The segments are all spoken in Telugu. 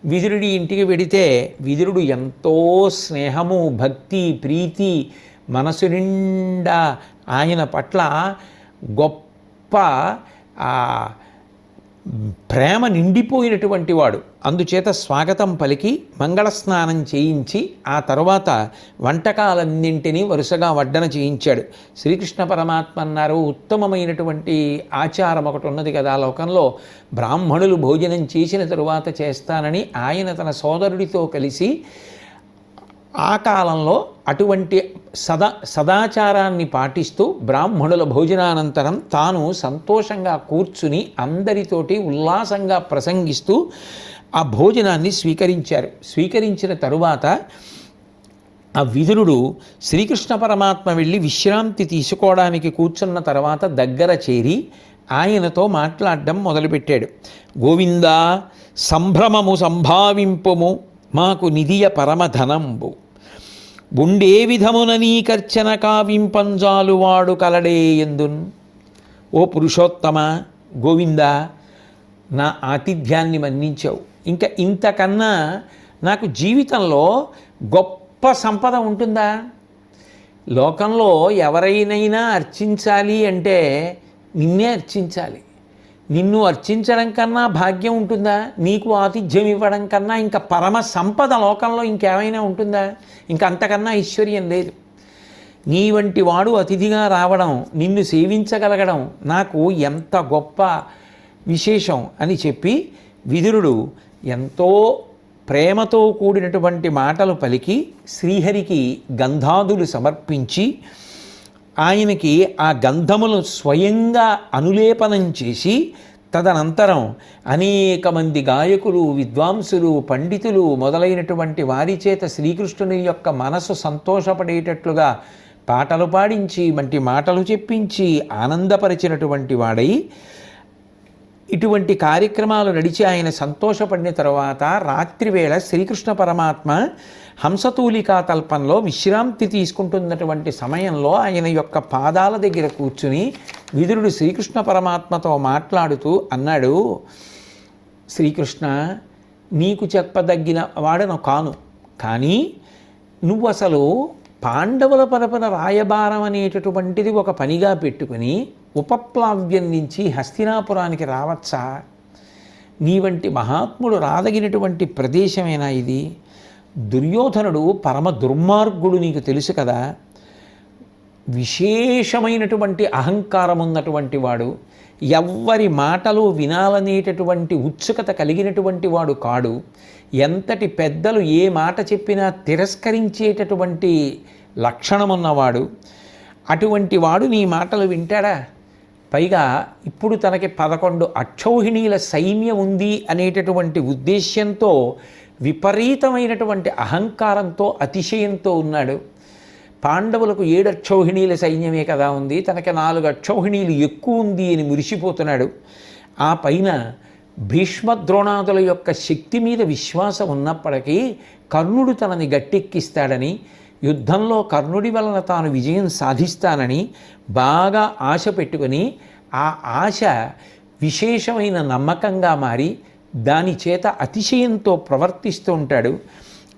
విదురుడి ఇంటికి వెడితే విదురుడు ఎంతో స్నేహము, భక్తి, ప్రీతి, మనసు నిండా ఆయన పట్ల గొప్ప ప్రేమ నిండిపోయినటువంటి వాడు. అందుచేత స్వాగతం పలికి మంగళస్నానం చేయించి ఆ తర్వాత వంటకాలన్నింటినీ వరుసగా వడ్డన చేయించాడు. శ్రీకృష్ణ పరమాత్మ అన్నారు, ఉత్తమమైనటువంటి ఆచారం ఒకటి ఉన్నది కదా లోకంలో, బ్రాహ్మణులు భోజనం చేసిన తరువాత చేస్తానని ఆయన తన సోదరుడితో కలిసి ఆ కాలంలో అటువంటి సదాచారాన్ని పాటిస్తూ బ్రాహ్మణుల భోజనానంతరం తాను సంతోషంగా కూర్చుని అందరితోటి ఉల్లాసంగా ప్రసంగిస్తూ ఆ భోజనాన్ని స్వీకరించారు. స్వీకరించిన తరువాత ఆ విదురుడు శ్రీకృష్ణ పరమాత్మ వెళ్ళి విశ్రాంతి తీసుకోవడానికి కూర్చున్న తర్వాత దగ్గర చేరి ఆయనతో మాట్లాడడం మొదలుపెట్టాడు. గోవిందా, సంభ్రమము సంభావింపుము మాకు నిధియ పరమధనంబు, ఉండే విధమున నీకర్చన కావింపంజాలు వాడు కలడే ఎందున్. ఓ పురుషోత్తమ, గోవింద, నా ఆతిథ్యాన్ని మన్నించావు. ఇంకా ఇంతకన్నా నాకు జీవితంలో గొప్ప సంపద ఉంటుందా? లోకంలో ఎవరైనా అర్చించాలి అంటే నిన్నే అర్చించాలి. నిన్ను అర్చించడం కన్నా భాగ్యం ఉంటుందా? నీకు ఆతిథ్యం ఇవ్వడం కన్నా ఇంకా పరమ సంపద లోకంలో ఇంకేమైనా ఉంటుందా? ఇంకా అంతకన్నా ఐశ్వర్యం లేదు. నీ వంటి వాడు అతిథిగా రావడం, నిన్ను సేవించగలగడం నాకు ఎంత గొప్ప విశేషం అని చెప్పి విదురుడు ఎంతో ప్రేమతో కూడినటువంటి మాటలు పలికి శ్రీహరికి గంధాదులు సమర్పించి ఆయనకి ఆ గంధములు స్వయంగా అనులేపనం చేసి తదనంతరం అనేక మంది గాయకులు, విద్వాంసులు, పండితులు మొదలైనటువంటి వారి చేత శ్రీకృష్ణుని యొక్క మనసు సంతోషపడేటట్లుగా పాటలు పాడించి వంటి మాటలు చెప్పించి ఆనందపరిచినటువంటి వాడై ఇటువంటి కార్యక్రమాలు నడిచి ఆయన సంతోషపడిన తర్వాత రాత్రివేళ శ్రీకృష్ణ పరమాత్మ హంసతూలికా తల్పంలో విశ్రాంతి తీసుకుంటున్నటువంటి సమయంలో ఆయన యొక్క పాదాల దగ్గర కూర్చుని విదురుడు శ్రీకృష్ణ పరమాత్మతో మాట్లాడుతూ అన్నాడు, శ్రీకృష్ణ, నీకు చెప్పదగిన వాడను కాను, కానీ నువ్వు అసలు పాండవుల పరపన రాయబారం అనేటటువంటిది ఒక పనిగా పెట్టుకుని ఉపప్లావ్యం నుంచి హస్తినాపురానికి రావచ్చా? నీ వంటి మహాత్ముడు రాదగినటువంటి ప్రదేశమేనా ఇది? దుర్యోధనుడు పరమ దుర్మార్గుడు, నీకు తెలుసు కదా. విశేషమైనటువంటి అహంకారం ఉన్నటువంటి వాడు, ఎవ్వరి మాటలు వినాలనేటటువంటి ఉత్సుకత కలిగినటువంటి వాడు కాడు. ఎంతటి పెద్దలు ఏ మాట చెప్పినా తిరస్కరించేటటువంటి లక్షణమున్నవాడు. అటువంటి వాడు నీ మాటలు వింటాడా? పైగా ఇప్పుడు తనకి 11 అక్షౌహిణీల సైన్యం ఉంది అనేటటువంటి ఉద్దేశ్యంతో విపరీతమైనటువంటి అహంకారంతో, అతిశయంతో ఉన్నాడు. పాండవులకు 7 అక్షౌహిణీల సైన్యమే కదా ఉంది, తనకి 4 అక్షౌహిణీలు ఎక్కువ ఉంది అని మురిసిపోతున్నాడు. ఆ పైన భీష్మద్రోణాదుల యొక్క శక్తి మీద విశ్వాసం ఉన్నప్పటికీ కర్ణుడు తనని గట్టెక్కిస్తాడని, యుద్ధంలో కర్ణుడి వలన తాను విజయం సాధిస్తానని బాగా ఆశ పెట్టుకొని ఆ ఆశ విశేషమైన నమ్మకంగా మారి దాని చేత అతిశయంతో ప్రవర్తిస్తూ ఉంటాడు.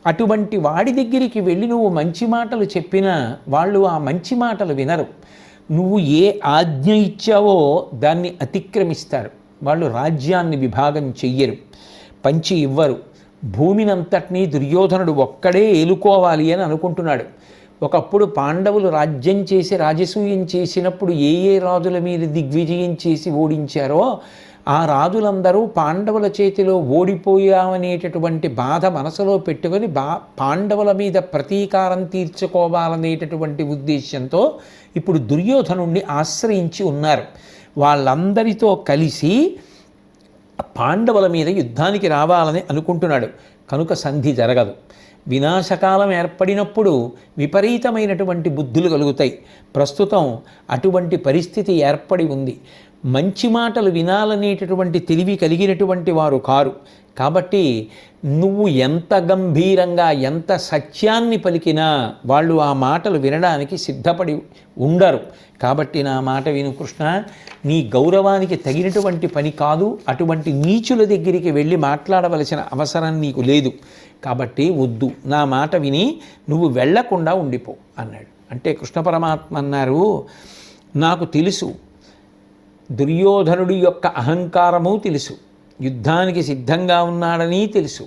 అటువంటి వాడి దగ్గరికి వెళ్ళి నువ్వు మంచి మాటలు చెప్పినా వాళ్ళు ఆ మంచి మాటలు వినరు. నువ్వు ఏ ఆజ్ఞ ఇచ్చావో దాన్ని అతిక్రమిస్తారు. వాళ్ళు రాజ్యాన్ని విభాగం చెయ్యరు, పంచి ఇవ్వరు. భూమినంతటినీ దుర్యోధనుడు ఒక్కడే ఏలుకోవాలి అని అనుకుంటున్నాడు. ఒకప్పుడు పాండవులు రాజ్యం చేసి రాజసూయం చేసినప్పుడు ఏ ఏ రాజుల మీద దిగ్విజయం చేసి ఓడించారో ఆ రాజులందరూ పాండవుల చేతిలో ఓడిపోయామనేటటువంటి బాధ మనసులో పెట్టుకొని పాండవుల మీద ప్రతీకారం తీర్చుకోవాలనేటటువంటి ఉద్దేశంతో ఇప్పుడు దుర్యోధనుణ్ణి ఆశ్రయించి ఉన్నారు. వాళ్ళందరితో కలిసి పాండవుల మీద యుద్ధానికి రావాలని అనుకుంటున్నాడు. కనుక సంధి జరగదు. వినాశకాలం ఏర్పడినప్పుడు విపరీతమైనటువంటి బుద్ధులు కలుగుతాయి. ప్రస్తుతం అటువంటి పరిస్థితి ఏర్పడి ఉంది. మంచి మాటలు వినాలనేటటువంటి తెలివి కలిగినటువంటి వారు కారు. కాబట్టి నువ్వు ఎంత గంభీరంగా ఎంత సత్యాన్ని పలికినా వాళ్ళు ఆ మాటలు వినడానికి సిద్ధపడి ఉండరు. కాబట్టి నా మాట విను కృష్ణ, నీ గౌరవానికి తగినటువంటి పని కాదు, అటువంటి నీచుల దగ్గరికి వెళ్ళి మాట్లాడవలసిన అవసరం నీకు లేదు. కాబట్టి వద్దు, నా మాట విని నువ్వు వెళ్లకుండా ఉండిపో అన్నాడు. అంటే కృష్ణ పరమాత్మ అన్నారు, నాకు తెలుసు దుర్యోధనుడి యొక్క అహంకారము తెలుసు, యుద్ధానికి సిద్ధంగా ఉన్నాడని తెలుసు.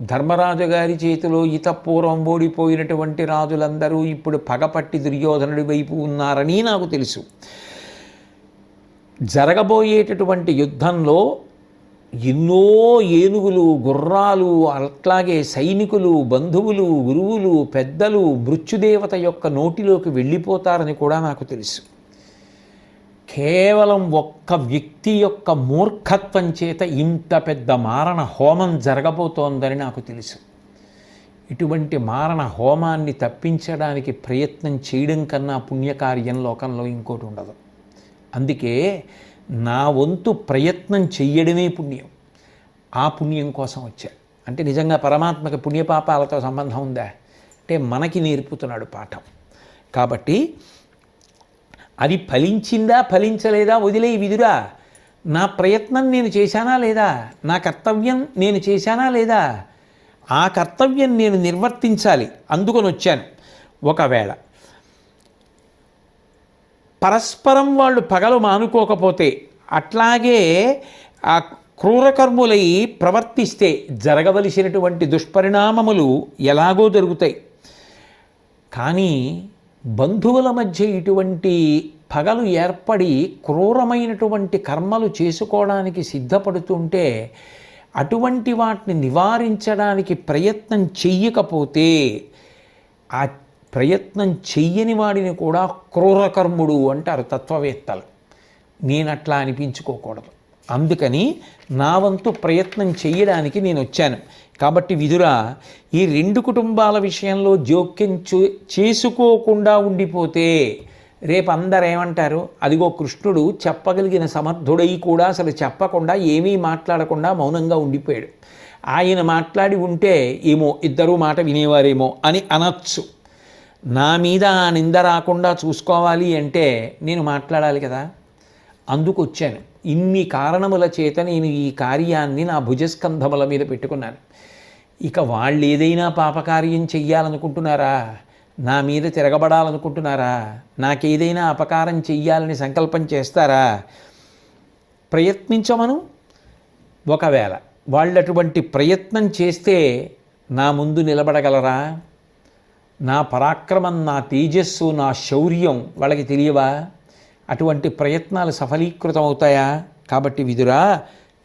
ధర్మరాజు గారి చేతిలో ఇతపూర్వం ఓడిపోయినటువంటి రాజులందరూ ఇప్పుడు పగపట్టి దుర్యోధనుడి వైపు ఉన్నారని నాకు తెలుసు. జరగబోయేటటువంటి యుద్ధంలో ఎన్నో ఏనుగులు, గుర్రాలు, అట్లాగే సైనికులు, బంధువులు, గురువులు, పెద్దలు మృత్యుదేవత యొక్క నోటిలోకి వెళ్ళిపోతారని కూడా నాకు తెలుసు. కేవలం ఒక్క వ్యక్తి యొక్క మూర్ఖత్వం చేత ఇంత పెద్ద మారణ హోమం జరగబోతోందని నాకు తెలుసు. ఇటువంటి మారణ హోమాన్ని తప్పించడానికి ప్రయత్నం చేయడం కన్నా పుణ్యకార్యం లోకంలో ఇంకోటి ఉండదు. అందుకే నా వంతు ప్రయత్నం చెయ్యడమే పుణ్యం. ఆ పుణ్యం కోసం వచ్చా. అంటే నిజంగా పరమాత్మకి పుణ్యపాపాలతో సంబంధం ఉందా అంటే మనకి నేర్పుతున్నాడు పాఠం. కాబట్టి అది ఫలించిందా ఫలించలేదా వదిలే విధురా. నా ప్రయత్నం నేను చేశానా లేదా, నా కర్తవ్యం నేను చేశానా లేదా, ఆ కర్తవ్యం నేను నిర్వర్తించాలి, అందుకొని వచ్చాను. ఒకవేళ పరస్పరం వాళ్ళు పగలు మానుకోకపోతే, అట్లాగే ఆ క్రూరకర్ములై ప్రవర్తిస్తే జరగవలసినటువంటి దుష్పరిణామములు ఎలాగో జరుగుతాయి. కానీ బంధువుల మధ్య ఇటువంటి పగలు ఏర్పడి క్రూరమైనటువంటి కర్మలు చేసుకోవడానికి సిద్ధపడుతుంటే అటువంటి వాటిని నివారించడానికి ప్రయత్నం చెయ్యకపోతే ఆ ప్రయత్నం చెయ్యని వాడిని కూడా క్రూరకర్ముడు అంటారు తత్వవేత్తలు. నేనట్లా అనిపించుకోకూడదు. అందుకని నా వంతు ప్రయత్నం చెయ్యడానికి నేను వచ్చాను. కాబట్టి విదురా, ఈ రెండు కుటుంబాల విషయంలో జోక్యం చేసుకోకుండా ఉండిపోతే రేపు అందరు ఏమంటారు, అదిగో కృష్ణుడు చెప్పగలిగిన సమర్థుడై కూడా అసలు చెప్పకుండా ఏమీ మాట్లాడకుండా మౌనంగా ఉండిపోయాడు. ఆయన మాట్లాడి ఉంటే ఏమో ఇద్దరూ మాట వినేవారేమో అని అనొచ్చు. నా మీద ఆ నింద రాకుండా చూసుకోవాలి అంటే నేను మాట్లాడాలి కదా. అందుకు వచ్చాను. ఇన్ని కారణముల చేత నేను ఈ కార్యాన్ని నా భుజస్కంధముల మీద పెట్టుకున్నాను. ఇక వాళ్ళు ఏదైనా పాపకార్యం చెయ్యాలనుకుంటున్నారా, నా మీద తిరగబడాలనుకుంటున్నారా, నాకేదైనా అపకారం చెయ్యాలని సంకల్పం చేస్తారా, ప్రయత్నించమను. ఒకవేళ వాళ్ళు అటువంటి ప్రయత్నం చేస్తే నా ముందు నిలబడగలరా? నా పరాక్రమం, నా తేజస్సు, నా శౌర్యం వాళ్ళకి తెలియవా? అటువంటి ప్రయత్నాలు సఫలీకృతం అవుతాయా? కాబట్టి విదురా,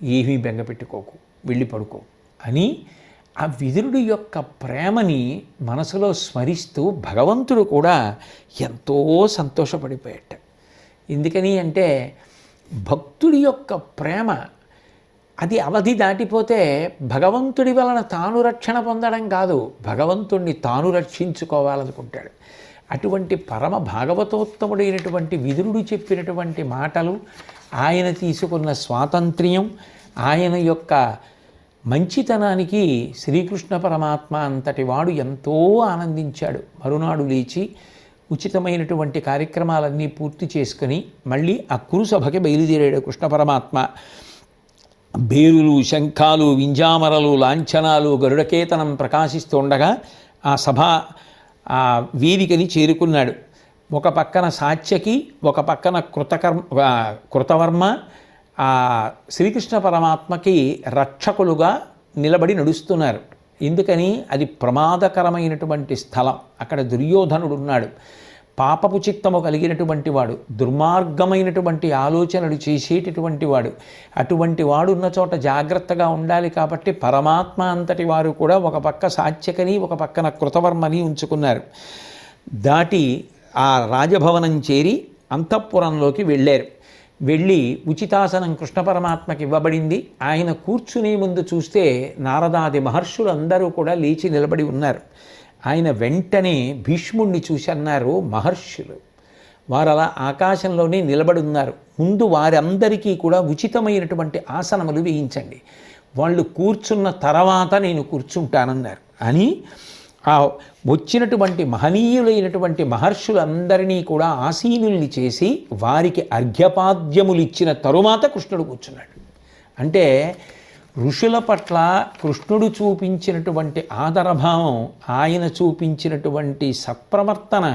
ఏమీ బెంగపెట్టుకోకు, వెళ్ళి పడుకో అని ఆ విదురుడి యొక్క ప్రేమని మనసులో స్మరిస్తూ భగవంతుడు కూడా ఎంతో సంతోషపడిపోయాట. ఎందుకని అంటే భక్తుడి యొక్క ప్రేమ అది అవధి దాటిపోతే భగవంతుడి వలన తాను రక్షణ పొందడం కాదు, భగవంతుణ్ణి తాను రక్షించుకోవాలనుకుంటాడు. అటువంటి పరమ భాగవతోత్తముడైనటువంటి విదురుడు చెప్పినటువంటి మాటలు, ఆయన తీసుకున్న స్వాతంత్ర్యం, ఆయన యొక్క మంచితనానికి శ్రీకృష్ణ పరమాత్మ అంతటి వాడు ఎంతో ఆనందించాడు. మరునాడు లేచి ఉచితమైనటువంటి కార్యక్రమాలన్నీ పూర్తి చేసుకుని మళ్ళీ ఆ కురుసభకి బయలుదేరాడు కృష్ణ పరమాత్మ. బేరులు, శంఖాలు, వింజామరలు, లాంఛనాలు, గరుడకేతనం ప్రకాశిస్తూ ఉండగా ఆ సభ ఆ వేదికని చేరుకున్నాడు. ఒక పక్కన సాత్యకి, ఒక పక్కన కృతవర్మ ఆ శ్రీకృష్ణ పరమాత్మకి రక్షకులుగా నిలబడి నడుస్తున్నారు. ఎందుకని? అది ప్రమాదకరమైనటువంటి స్థలం. అక్కడ దుర్యోధనుడు ఉన్నాడు. పాపపు చిత్తము కలిగినటువంటి వాడు, దుర్మార్గమైనటువంటి ఆలోచనలు చేసేటటువంటి వాడు. అటువంటి వాడు ఉన్న చోట జాగ్రత్తగా ఉండాలి. కాబట్టి పరమాత్మ అంతటి వారు కూడా ఒక పక్క సాత్యకని, ఒక పక్కన కృతవర్మని ఉంచుకున్నారు. దాటి ఆ రాజభవనం చేరి అంతఃపురంలోకి వెళ్ళారు. వెళ్ళి ఉచితాసనం కృష్ణ పరమాత్మకి ఇవ్వబడింది. ఆయన కూర్చునే ముందు చూస్తే నారదాది మహర్షులు అందరూ కూడా లేచి నిలబడి ఉన్నారు. ఆయన వెంటనే భీష్ముణ్ణి చూసి అన్నారు, మహర్షులు వారు అలా ఆకాశంలోనే నిలబడి ఉన్నారు. ముందు వారందరికీ కూడా ఉచితమైనటువంటి ఆసనములు వేయించండి, వాళ్ళు కూర్చున్న తర్వాత నేను కూర్చుంటానన్నారు అని ఆ వచ్చినటువంటి మహనీయులైనటువంటి మహర్షులందరినీ కూడా ఆసీనుల్ని చేసి వారికి అర్ఘ్యపాద్యములు ఇచ్చిన తరువాత కృష్ణుడు కూర్చున్నాడు. అంటే ఋషుల పట్ల కృష్ణుడు చూపించినటువంటి ఆదరభావం, ఆయన చూపించినటువంటి సత్ప్రవర్తన,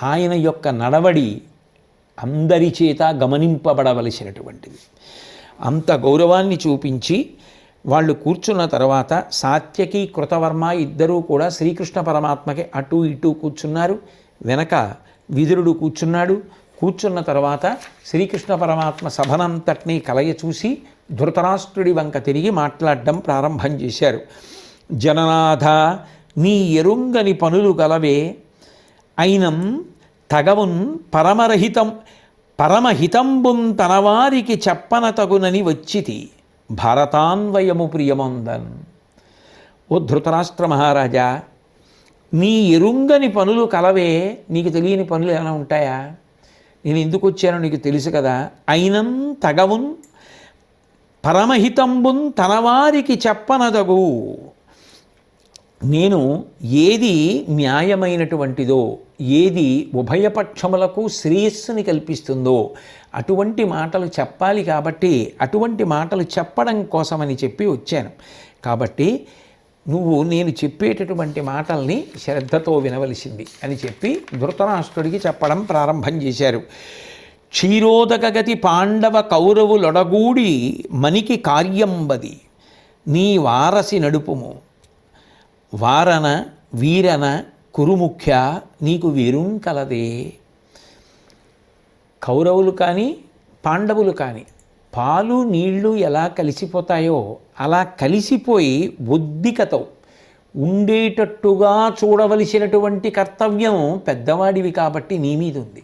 ఆయన యొక్క నడవడి అందరి చేత గమనింపబడవలసినటువంటిది. అంత గౌరవాన్ని చూపించి వాళ్ళు కూర్చున్న తర్వాత సాత్యకి కృతవర్మ ఇద్దరూ కూడా శ్రీకృష్ణ పరమాత్మకి అటు ఇటు కూర్చున్నారు. వెనక విదురుడు కూర్చున్నాడు. కూర్చున్న తర్వాత శ్రీకృష్ణ పరమాత్మ సభనంతటినీ కలయ చూసి ధృతరాష్ట్రుడి వంక తిరిగి మాట్లాడడం ప్రారంభం చేశారు. జననాథ, నీ ఎరుంగని పనులు గలవే, అయినం తగవున్ పరమహితంబున్ తనవారికి చెప్పన తగునని వచ్చితి భారతాన్వయము ప్రియమందన్. ఓ ధృతరాష్ట్ర మహారాజా, నీ ఎరుంగని పనులు కలవే, నీకు తెలియని పనులు ఏమైనా ఉంటాయా? నేను ఎందుకు వచ్చానో నీకు తెలుసు కదా. అయినం తగవున్ పరమహితంబున్ తనవారికి చెప్పనదగు. నేను ఏది న్యాయమైనటువంటిదో, ఏది ఉభయపక్షములకు శ్రేయస్సుని కల్పిస్తుందో అటువంటి మాటలు చెప్పాలి. కాబట్టి అటువంటి మాటలు చెప్పడం కోసమని చెప్పి వచ్చాను. కాబట్టి నువ్వు నేను చెప్పేటటువంటి మాటల్ని శ్రద్ధతో వినవలసింది అని చెప్పి ధృతరాష్ట్రుడికి చెప్పడం ప్రారంభం చేశారు. క్షీరోదకగతి పాండవ కౌరవులొడగూడి మనికి కార్యంబది, నీ వారసి నడుపుము వారన వీరన కురుముఖ్య, నీకు వీరుం కలదే. కౌరవులు కానీ పాండవులు కానీ పాలు నీళ్లు ఎలా కలిసిపోతాయో అలా కలిసిపోయి ఒద్దికతో ఉండేటట్టుగా చూడవలసినటువంటి కర్తవ్యం పెద్దవాడివి కాబట్టి నీ మీద ఉంది.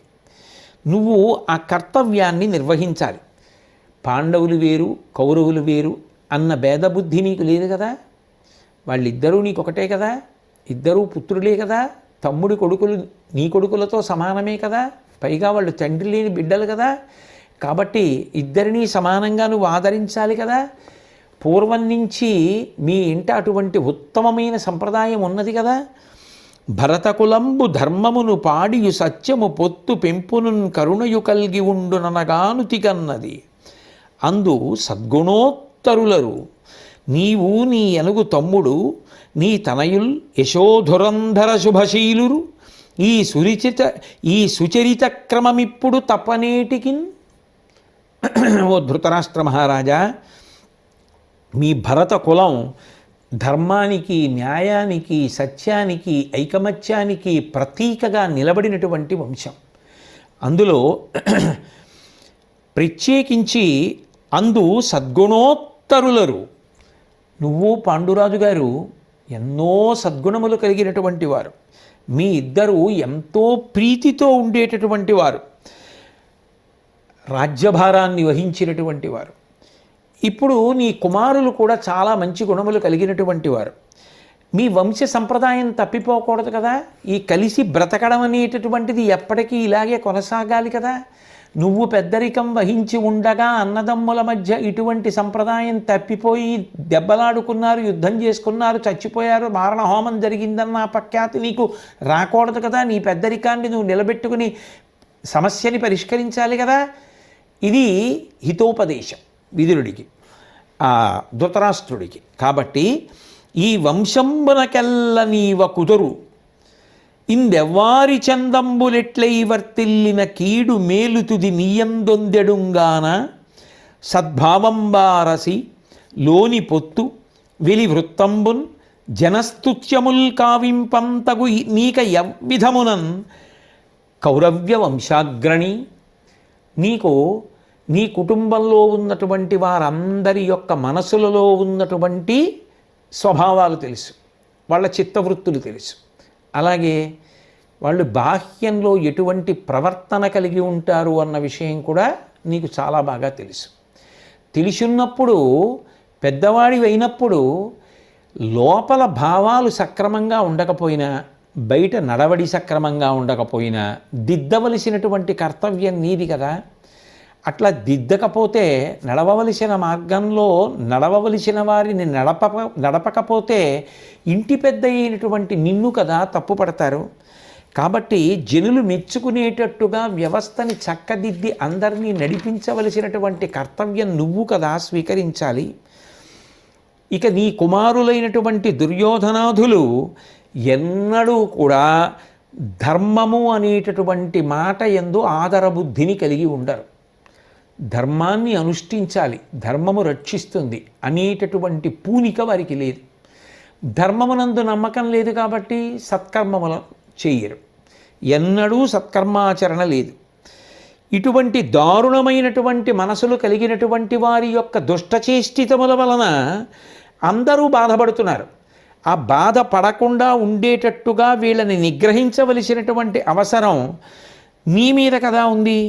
నువ్వు ఆ కర్తవ్యాన్ని నిర్వహించాలి. పాండవులు వేరు కౌరవులు వేరు అన్న భేదబుద్ధి నీకు లేదు కదా. వాళ్ళిద్దరూ నీకు ఒకటే కదా, ఇద్దరూ పుత్రులే కదా, తమ్ముడి కొడుకులు నీ కొడుకులతో సమానమే కదా, పైగా వాళ్ళు తండ్రి లేని బిడ్డలు కదా. కాబట్టి ఇద్దరినీ సమానంగా నువ్వు ఆదరించాలి కదా. పూర్వం నుంచి మీ ఇంట అటువంటి ఉత్తమమైన సంప్రదాయం ఉన్నది కదా. భరతకులంబు ధర్మమును పాడియు సత్యము పొత్తు పెంపును కరుణయు కల్గి ఉండుననగానుతికన్నది. అందు సద్గుణోత్తరులరు నీవు నీ ఎనుగు తమ్ముడు నీ తనయుల్ యశోధురంధర శుభశీలురు. ఈ సుచరిత క్రమమిప్పుడు తపనేటికిన్. ఓ ధృతరాష్ట్ర మహారాజా, మీ భరత కులం ధర్మానికి, న్యాయానికి, సత్యానికి, ఐకమత్యానికి ప్రతీకగా నిలబడినటువంటి వంశం. అందులో ప్రత్యేకించి అందు సద్గుణోత్తరులరు. నువ్వు పాండురాజు గారు ఎన్నో సద్గుణములు కలిగినటువంటి వారు. మీ ఇద్దరు ఎంతో ప్రీతితో ఉండేటటువంటి వారు, రాజ్యభారాన్ని వహించినటువంటి వారు. ఇప్పుడు నీ కుమారులు కూడా చాలా మంచి గుణములు కలిగినటువంటి వారు. మీ వంశ సంప్రదాయం తప్పిపోకూడదు కదా. ఈ కలిసి బ్రతకడం అనేటటువంటిది ఎప్పటికీ ఇలాగే కొనసాగాలి కదా. నువ్వు పెద్దరికం వహించి ఉండగా అన్నదమ్ముల మధ్య ఇటువంటి సంప్రదాయం తప్పిపోయి దెబ్బలాడుకున్నారు, యుద్ధం చేసుకున్నారు, చచ్చిపోయారు, మారణ హోమం జరిగిందన్న ప్రఖ్యాతి నీకు రాకూడదు కదా. నీ పెద్దరికాన్ని నువ్వు నిలబెట్టుకుని సమస్యని పరిష్కరించాలి కదా. ఇది హితోపదేశం విదురుడికి, ధృతరాష్ట్రుడికి. కాబట్టి ఈ వంశంబునకెల్ల నీవ కుదురు ఇందెవ్వారి చందంబులెట్లై వర్తిల్లిన కీడు మేలుతుది నీయందొందెడుంగాన సద్భావంబారసి లోని పొత్తు వెలి వృత్తంబున్ జనస్తుత్యముల్ కావింపంతగు నీక యవ్విధమునన్ కౌరవ్య వంశాగ్రణి. నీకు నీ కుటుంబంలో ఉన్నటువంటి వారందరి యొక్క మనసులలో ఉన్నటువంటి స్వభావాలు తెలుసు, వాళ్ళ చిత్తవృత్తులు తెలుసు. అలాగే వాళ్ళు బాహ్యంలో ఎటువంటి ప్రవర్తన కలిగి ఉంటారు అన్న విషయం కూడా నీకు చాలా బాగా తెలుసు. తెలిసున్నప్పుడు పెద్దవాడివి అయినప్పుడు లోపల భావాలు సక్రమంగా ఉండకపోయినా బయట నడవడి సక్రమంగా ఉండకపోయినా దిద్దవలసినటువంటి కర్తవ్యం నీది కదా. అట్లా దిద్దకపోతే నడవవలసిన మార్గంలో నడవవలసిన వారిని నడపకపోతే ఇంటి పెద్ద అయినటువంటి నిన్ను కదా తప్పుపడతారు. కాబట్టి జనులు మెచ్చుకునేటట్టుగా వ్యవస్థని చక్కదిద్ది అందరినీ నడిపించవలసినటువంటి కర్తవ్యం నువ్వు కదా స్వీకరించాలి. ఇక నీ కుమారులైనటువంటి దుర్యోధనాదులు ఎన్నడూ కూడా ధర్మము అనేటటువంటి మాట యందు ఆదరబుద్ధిని కలిగి ఉండరు. ధర్మాన్ని అనుష్ఠించాలి, ధర్మము రక్షిస్తుంది అనేటటువంటి పూనిక వారికి లేదు. ధర్మమునందు నమ్మకం లేదు కాబట్టి సత్కర్మములను చెయ్యరు, ఎన్నడూ సత్కర్మాచరణ లేదు. ఇటువంటి దారుణమైనటువంటి మనసులు కలిగినటువంటి వారి యొక్క దుష్టచేష్టితముల వలన అందరూ బాధపడుతున్నారు. ఆ బాధ పడకుండా ఉండేటట్టుగా వీళ్ళని నిగ్రహించవలసినటువంటి అవసరం నీ మీద కదా ఉంది.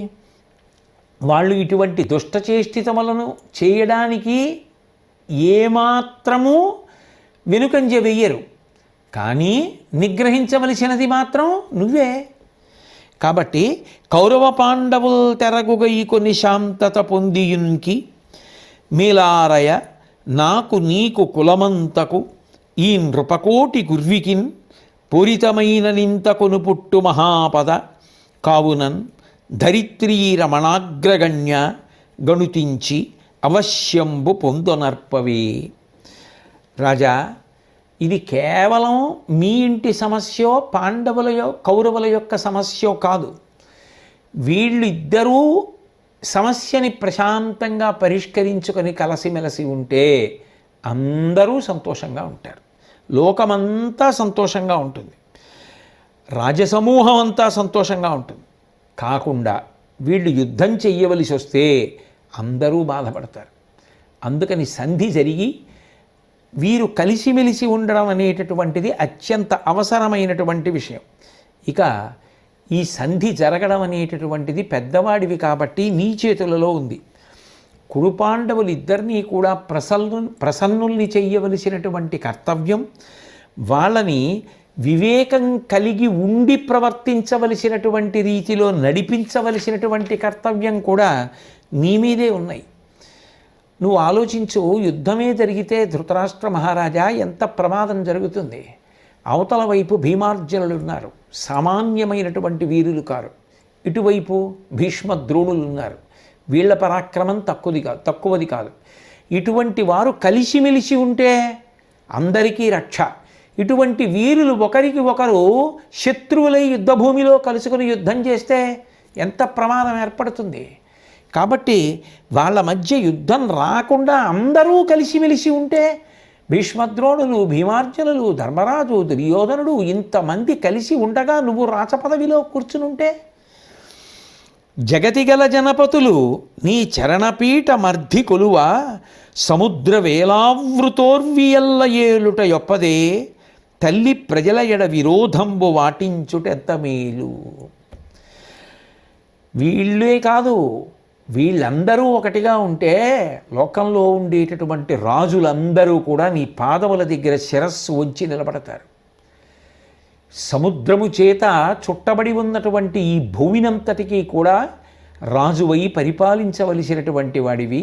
వాళ్ళు ఇటువంటి దుష్టచేష్టితములను చేయడానికి ఏమాత్రము వెనుకంజ వెయ్యరు, కానీ నిగ్రహించవలసినది మాత్రం నువ్వే. కాబట్టి కౌరవ పాండవుల్ తెరగుగై కొన్ని శాంతత పొందియున్కి మేలారయ నాకు నీకు కులమంతకు ఈ నృపకోటి గుర్వికిన్ పూరితమైన నింతకును పుట్టు మహాపద కావునన్ ధరిత్రీ రమణాగ్రగణ్య గణుతించి అవశ్యంబు పొందొనర్పవే. రాజా, ఇది కేవలం మీ ఇంటి సమస్యో కౌరవుల యొక్క సమస్యో కాదు. వీళ్ళిద్దరూ సమస్యని ప్రశాంతంగా పరిష్కరించుకొని కలిసిమెలిసి ఉంటే అందరూ సంతోషంగా ఉంటారు, లోకమంతా సంతోషంగా ఉంటుంది, రాజసమూహం అంతా సంతోషంగా ఉంటుంది. కాకుండా వీళ్ళు యుద్ధం చెయ్యవలసి వస్తే అందరూ బాధపడతారు. అందుకని సంధి జరిగి వీరు కలిసిమెలిసి ఉండడం అనేటటువంటిది అత్యంత అవసరమైనటువంటి విషయం. ఇక ఈ సంధి జరగడం అనేటటువంటిది పెద్దవాడివి కాబట్టి నీ చేతులలో ఉంది. కురుపాండవులు ఇద్దరినీ కూడా ప్రసన్నుల్ని చెయ్యవలసినటువంటి కర్తవ్యం, వాళ్ళని వివేకం కలిగి ఉండి ప్రవర్తించవలసినటువంటి రీతిలో నడిపించవలసినటువంటి కర్తవ్యం కూడా నీ మీదే ఉన్నాయి. నువ్వు ఆలోచించు, యుద్ధమే జరిగితే ధృతరాష్ట్ర మహారాజా ఎంత ప్రమాదం జరుగుతుంది. అవతల వైపు భీమార్జునులు ఉన్నారు, సామాన్యమైనటువంటి వీరులు కారు. ఇటువైపు భీష్మ ద్రోణులు ఉన్నారు, వీళ్ల పరాక్రమం తక్కువది కాదు. ఇటువంటి వారు కలిసిమెలిసి ఉంటే అందరికీ రక్ష. ఇటువంటి వీరులు ఒకరికి ఒకరు శత్రువులై యుద్ధభూమిలో కలుసుకుని యుద్ధం చేస్తే ఎంత ప్రమాదం ఏర్పడుతుంది. కాబట్టి వాళ్ళ మధ్య యుద్ధం రాకుండా అందరూ కలిసిమెలిసి ఉంటే భీష్మద్రోణులు, భీమార్జునులు, ధర్మరాజు, దుర్యోధనుడు ఇంతమంది కలిసి ఉండగా నువ్వు రాచపదవిలో కూర్చునుంటే జగతిగల జనపతులు నీ చరణపీఠ మర్ధి కొలువ సముద్ర వేలావృతోర్వియల్ల ఏలుట యొప్పదే తల్లి ప్రజల ఎడ విరోధంబు వాటించుటెంత మేలు. వీళ్ళే కాదు, వీళ్ళందరూ ఒకటిగా ఉంటే లోకంలో ఉండేటటువంటి రాజులందరూ కూడా నీ పాదముల దగ్గర శిరస్సు వంచి నిలబడతారు. సముద్రము చేత చుట్టబడి ఉన్నటువంటి ఈ భూమినంతటికీ కూడా రాజువై పరిపాలించవలసినటువంటి వాడివి,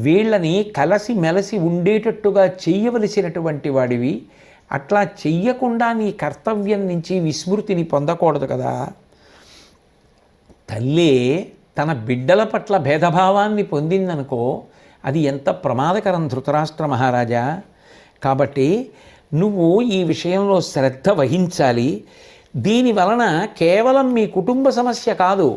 వీళ్ళని కలసి మెలసి ఉండేటట్టుగా చెయ్యవలసినటువంటి వాడివి. అట్లా చెయ్యకుండా నీ కర్తవ్యం నుంచి విస్మృతిని పొందకూడదు కదా. తల్లే తన బిడ్డల పట్ల భేదభావాన్ని పొందిందనుకో, అది ఎంత ప్రమాదకరం ధృతరాష్ట్ర మహారాజా. కాబట్టి నువ్వు ఈ విషయంలో శ్రద్ధ వహించాలి. దీని వలన కేవలం మీ కుటుంబ సమస్య కాదు,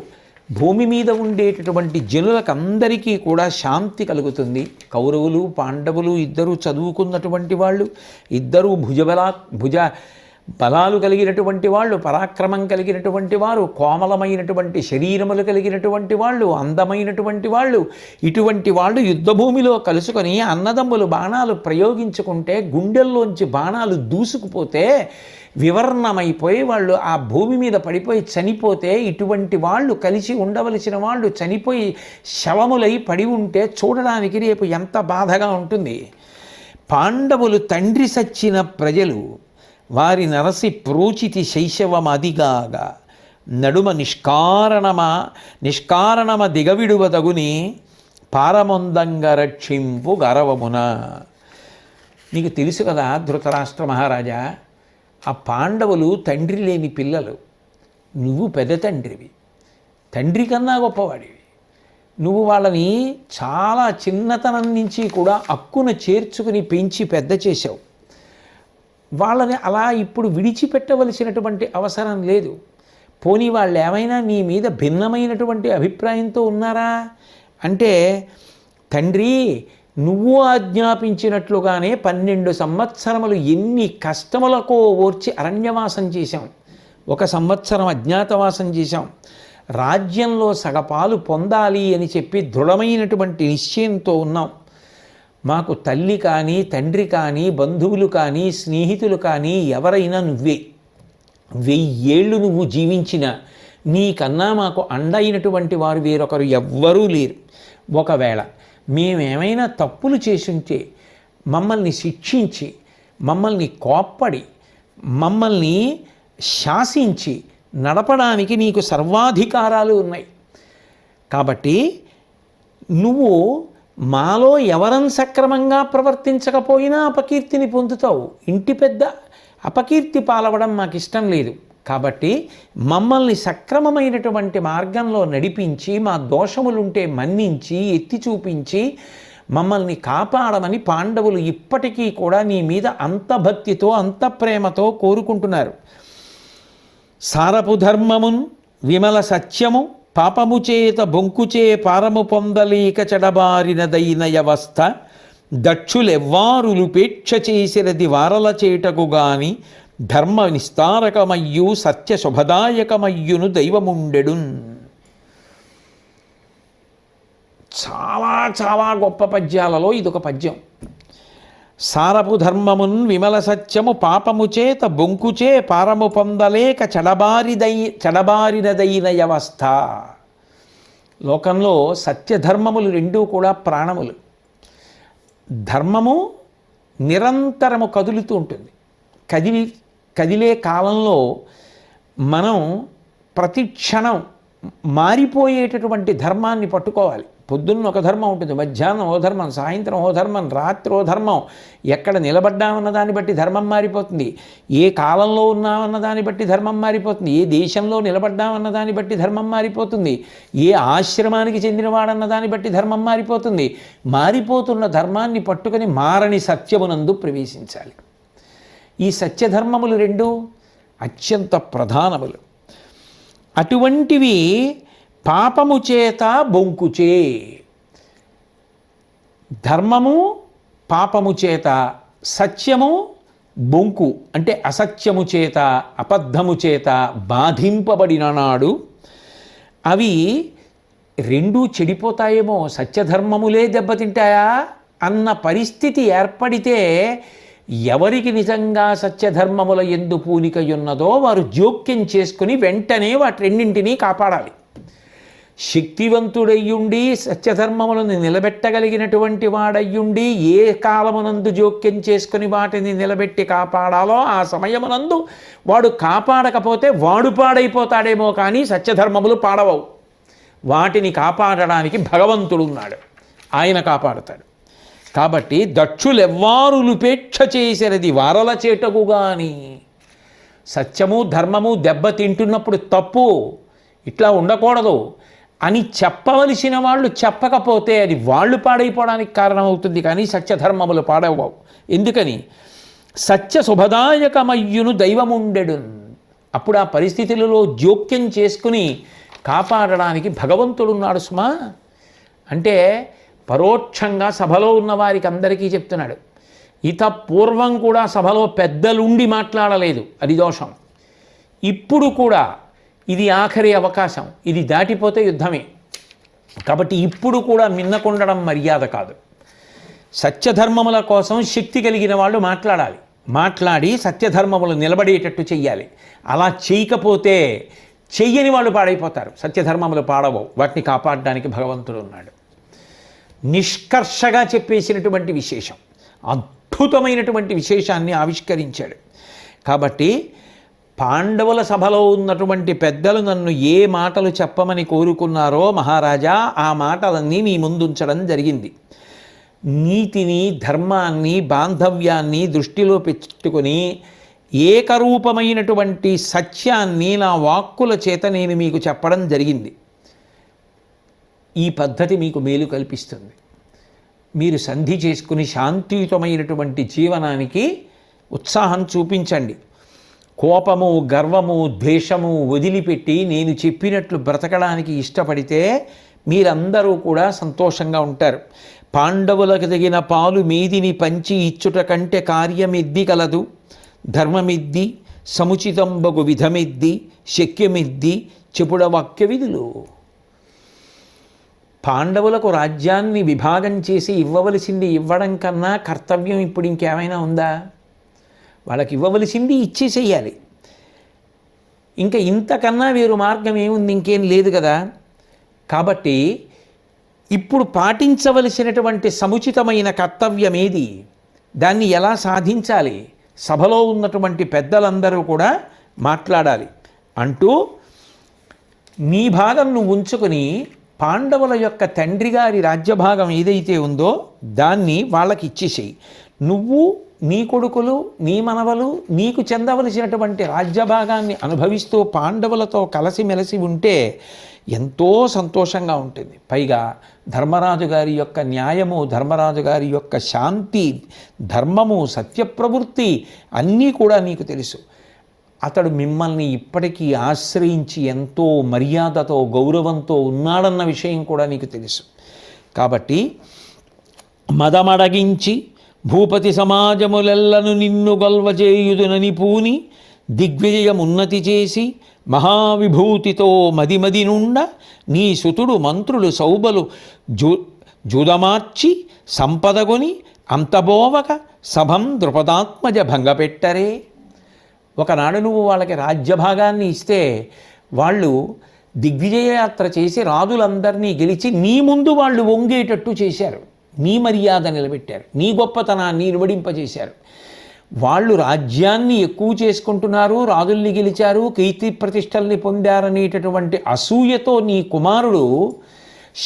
భూమి మీద ఉండేటటువంటి జనులకందరికీ కూడా శాంతి కలుగుతుంది. కౌరవులు పాండవులు ఇద్దరూ చదువుకున్నటువంటి వాళ్ళు, ఇద్దరూ భుజ బలాలు కలిగినటువంటి వాళ్ళు, పరాక్రమం కలిగినటువంటి వారు, కోమలమైనటువంటి శరీరములు కలిగినటువంటి వాళ్ళు, అందమైనటువంటి వాళ్ళు. ఇటువంటి వాళ్ళు యుద్ధభూమిలో కలుసుకొని అన్నదమ్ములు బాణాలు ప్రయోగించుకుంటే గుండెల్లోంచి బాణాలు దూసుకుపోతే వివర్ణమైపోయి వాళ్ళు ఆ భూమి మీద పడిపోయి చనిపోతే, ఇటువంటి వాళ్ళు కలిసి ఉండవలసిన వాళ్ళు చనిపోయి శవములై పడి ఉంటే చూడడానికి రేపు ఎంత బాధగా ఉంటుంది. పాండవులు తండ్రి సచ్చిన ప్రజలు, వారి నరసి ప్రోచితి శైశవమదిగాగా నడుమ నిష్కారణమ దిగవిడువదగుని పారమొందంగ రక్షింపు గరవమున. నీకు తెలుసు కదా ధృతరాష్ట్ర మహారాజా, ఆ పాండవులు తండ్రి లేని పిల్లలు, నువ్వు పెద్ద తండ్రివి, తండ్రి కన్నా గొప్పవాడివి. నువ్వు వాళ్ళని చాలా చిన్నతనం నుంచి కూడా అక్కున చేర్చుకుని పెంచి పెద్ద చేశావు. వాళ్ళని అలా ఇప్పుడు విడిచిపెట్టవలసినటువంటి అవసరం లేదు. పోనీ వాళ్ళు ఏమైనా నీ మీద భిన్నమైనటువంటి అభిప్రాయంతో ఉన్నారా అంటే, తండ్రి నువ్వు ఆజ్ఞాపించినట్లుగానే 12 సంవత్సరములు ఎన్ని కష్టములకో ఓర్చి అరణ్యవాసం చేశాం, 1 సంవత్సరం అజ్ఞాతవాసం చేశాం, రాజ్యంలో సగపాలు పొందాలి అని చెప్పి దృఢమైనటువంటి నిశ్చయంతో ఉన్నాం. మాకు తల్లి కానీ తండ్రి కానీ బంధువులు కానీ స్నేహితులు కానీ ఎవరైనా నువ్వే. 1000 ఏళ్ళు నువ్వు జీవించిన నీకన్నా మాకు అండైనటువంటి వారు వేరొకరు ఎవ్వరూ లేరు. ఒకవేళ మేమేమైనా తప్పులు చేసుంటే మమ్మల్ని శిక్షించి, మమ్మల్ని కోప్పడి, మమ్మల్ని శాసించి నడపడానికి నీకు సర్వాధికారాలు ఉన్నాయి. కాబట్టి నువ్వు మాలో ఎవరని సక్రమంగా ప్రవర్తించకపోయినా అపకీర్తిని పొందుతావు. ఇంటి పెద్ద అపకీర్తి పాలవడం మాకు ఇష్టం లేదు. కాబట్టి మమ్మల్ని సక్రమమైనటువంటి మార్గంలో నడిపించి, మా దోషములుంటే మన్నించి ఎత్తి చూపించి మమ్మల్ని కాపాడమని పాండవులు ఇప్పటికీ కూడా నీ మీద అంత భక్తితో అంత ప్రేమతో కోరుకుంటున్నారు. సారపు ధర్మమున్ విమల సత్యము పాపము చేత బొంకుచే పారము పొందలేక చెడబారినదైన వ్యవస్థ దక్షులెవ్వారులుపేక్ష చేసినది వారల చేటకు గాని ధర్మ నిస్తారకమయ్యు సత్య శుభదాయకమయ్యును దైవముండెడున్. చాలా చాలా గొప్ప పద్యాలలో ఇదొక పద్యం. సారపు ధర్మమున్ విమల సత్యము పాపము చేత బొంకుచే పారము పొందలేక చెడబారినదైన వ్యవస్థ. లోకంలో సత్యధర్మములు రెండూ కూడా ప్రాణములు. ధర్మము నిరంతరము కదులుతూ ఉంటుంది. కదిలే కాలంలో మనం ప్రతి క్షణం మారిపోయేటటువంటి ధర్మాన్ని పట్టుకోవాలి. పొద్దున్న ఒక ధర్మం ఉంటుంది, మధ్యాహ్నం ఓ ధర్మం, సాయంత్రం ఓ ధర్మం, రాత్రి ఓ ధర్మం. ఎక్కడ నిలబడ్డామన్న దాన్ని బట్టి ధర్మం మారిపోతుంది. ఏ కాలంలో ఉన్నామన్న దాన్ని బట్టి ధర్మం మారిపోతుంది. ఏ దేశంలో నిలబడ్డామన్న దాన్ని బట్టి ధర్మం మారిపోతుంది. ఏ ఆశ్రమానికి చెందినవాడన్న దాన్ని బట్టి ధర్మం మారిపోతుంది. మారిపోతున్న ధర్మాన్ని పట్టుకొని మారని సత్యమునందు ప్రవేశించాలి. ఈ సత్యధర్మములు రెండు అత్యంత ప్రధానములు. అటువంటివి పాపము చేత బొంకుచే, ధర్మము పాపము చేత, సత్యము బొంకు అంటే అసత్యము చేత, అబద్ధము చేత బాధింపబడిన నాడు అవి రెండూ చెడిపోతాయేమో, సత్యధర్మములే దెబ్బతింటాయా అన్న పరిస్థితి ఏర్పడితే ఎవరికి నిజంగా సత్యధర్మముల యందు పూనికయున్నదో వారు జోక్యం చేసుకుని వెంటనే వాటి రెండింటినీ కాపాడాలి. శక్తివంతుడయ్యుండి సత్యధర్మములను నిలబెట్టగలిగినటువంటి వాడయ్యుండి ఏ కాలమునందు జోక్యం చేసుకుని వాటిని నిలబెట్టి కాపాడాలో ఆ సమయమునందు వాడు కాపాడకపోతే వాడు పాడైపోతాడేమో కానీ సత్యధర్మములు పాడవవు. వాటిని కాపాడడానికి భగవంతుడున్నాడు, ఆయన కాపాడుతాడు. కాబట్టి దక్షులెవ్వారులుపేక్ష చేసినది వారల చేటకు గాని. సత్యము ధర్మము దెబ్బతింటున్నప్పుడు తప్పు, ఇట్లా ఉండకూడదు అని చెప్పవలసిన వాళ్ళు చెప్పకపోతే అది వాళ్ళు పాడైపోవడానికి కారణమవుతుంది కానీ సత్యధర్మములు పాడవవు. ఎందుకని? సత్య శుభదాయకమయ్యును దైవముండెడు. అప్పుడు ఆ పరిస్థితులలో జోక్యం చేసుకుని కాపాడడానికి భగవంతుడున్నాడు సుమా. అంటే పరోక్షంగా సభలో ఉన్న వారికి అందరికీ చెప్తున్నాడు. ఇత పూర్వం కూడా సభలో పెద్దలుండి మాట్లాడలేదు, అది దోషం. ఇప్పుడు కూడా ఇది ఆఖరి అవకాశం, ఇది దాటిపోతే యుద్ధమే. కాబట్టి ఇప్పుడు కూడా మిన్నకుండడం మర్యాద కాదు. సత్యధర్మముల కోసం శక్తి కలిగిన వాళ్ళు మాట్లాడాలి, మాట్లాడి సత్యధర్మములు నిలబడేటట్టు చెయ్యాలి. అలా చేయకపోతే చెయ్యని వాళ్ళు పాడైపోతారు, సత్యధర్మములు పాడవు. వాటిని కాపాడడానికి భగవంతుడు ఉన్నాడు. నిష్కర్షగా చెప్పేసినటువంటి విశేషం, అద్భుతమైనటువంటి విశేషాన్ని ఆవిష్కరించాడు. కాబట్టి పాండవుల సభలో ఉన్నటువంటి పెద్దలు నన్ను ఏ మాటలు చెప్పమని కోరుకున్నారో మహారాజా ఆ మాటలన్నీ నీ ముందుంచడం జరిగింది. నీతిని, ధర్మాన్ని, బాంధవ్యాన్ని దృష్టిలో పెట్టుకొని ఏకరూపమైనటువంటి సత్యాన్ని నా వాక్కుల చేత నేను మీకు చెప్పడం జరిగింది. ఈ పద్ధతి మీకు మేలు కల్పిస్తుంది. మీరు సంధి చేసుకుని శాంతియుతమైనటువంటి జీవనానికి ఉత్సాహం చూపించండి. కోపము, గర్వము, ద్వేషము వదిలిపెట్టి నేను చెప్పినట్లు బ్రతకడానికి ఇష్టపడితే మీరందరూ కూడా సంతోషంగా ఉంటారు. పాండవులకు తగిన పాలు మీదిని పంచి ఇచ్చుట కంటే కార్యమిద్ది కలదు. ధర్మమిద్ది, సముచితంబగు విధమిద్ది, శక్యమిద్ది, చెపుడ వాక్య విధులు. పాండవులకు రాజ్యాన్ని విభాగం చేసి ఇవ్వవలసింది ఇవ్వడం కన్నా కర్తవ్యం ఇప్పుడు ఇంకేమైనా ఉందా? వాళ్ళకి ఇవ్వవలసింది ఇచ్చేసేయాలి. ఇంకా ఇంతకన్నా వేరు మార్గం ఏముంది? ఇంకేం లేదు కదా. కాబట్టి ఇప్పుడు పాటించవలసినటువంటి సముచితమైన కర్తవ్యం ఏది, దాన్ని ఎలా సాధించాలి, సభలో ఉన్నటువంటి పెద్దలందరూ కూడా మాట్లాడాలి అంటూ నీ భాగం నువ్వు ఉంచుకొని పాండవుల యొక్క తండ్రి గారి రాజ్యభాగం ఏదైతే ఉందో దాన్ని వాళ్ళకి ఇచ్చేసేయి. నువ్వు, నీ కొడుకులు, నీ మనవలు నీకు చెందవలసినటువంటి రాజ్యభాగాన్ని అనుభవిస్తూ పాండవులతో కలిసిమెలిసి ఉంటే ఎంతో సంతోషంగా ఉంటుంది. పైగా ధర్మరాజు గారి యొక్క న్యాయము, ధర్మరాజు గారి యొక్క శాంతి, ధర్మము, సత్యప్రవృత్తి అన్నీ కూడా నీకు తెలుసు. అతడు మిమ్మల్ని ఇప్పటికీ ఆశ్రయించి ఎంతో మర్యాదతో, గౌరవంతో ఉన్నాడన్న విషయం కూడా నీకు తెలుసు. కాబట్టి మదమడగించి భూపతి సమాజములెల్లను నిన్ను గొల్వజేయుదునని పూని దిగ్విజయమున్నతి చేసి మహావిభూతితో మదిమది నుండ నీ సుతుడు మంత్రులు సౌబలు జూదమార్చి సంపదగొని అంతబోవక సభం ద్రుపదాత్మజ భంగపెట్టరే. ఒకనాడు నువ్వు వాళ్ళకి రాజ్యభాగాన్ని ఇస్తే వాళ్ళు దిగ్విజయయాత్ర చేసి రాజులందరినీ గెలిచి నీ ముందు వాళ్ళు వంగేటట్టు చేశారు. నీ మర్యాద నిలబెట్టారు, నీ గొప్పతనాన్ని నిలబడింపజేశారు. వాళ్ళు రాజ్యాన్ని ఎక్కువ చేసుకుంటున్నారు, రాజుల్ని గెలిచారు, కీర్తి ప్రతిష్టల్ని పొందారనేటటువంటి అసూయతో నీ కుమారుడు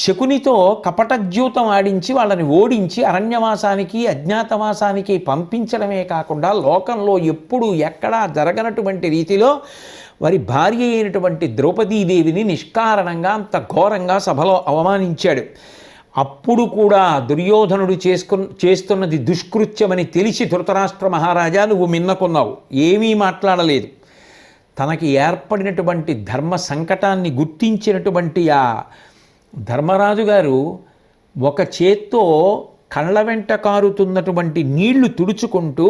శకునితో కపటజ్యూతం ఆడించి వాళ్ళని ఓడించి అరణ్యవాసానికి, అజ్ఞాతవాసానికి పంపించడమే కాకుండా లోకంలో ఎప్పుడు ఎక్కడా జరగనటువంటి రీతిలో వారి భార్య అయినటువంటి ద్రౌపదీదేవిని నిష్కారణంగా అంత ఘోరంగా సభలో అవమానించాడు. అప్పుడు కూడా దుర్యోధనుడు చేస్తున్నది దుష్కృత్యమని తెలిసి ధృతరాష్ట్ర మహారాజా నువ్వు మిన్నకున్నావు, ఏమీ మాట్లాడలేదు. తనకి ఏర్పడినటువంటి ధర్మ సంకటాన్ని గుర్తించినటువంటి ఆ ధర్మరాజు గారు ఒక చేత్తో కళ్ళ వెంట కారుతున్నటువంటి నీళ్లు తుడుచుకుంటూ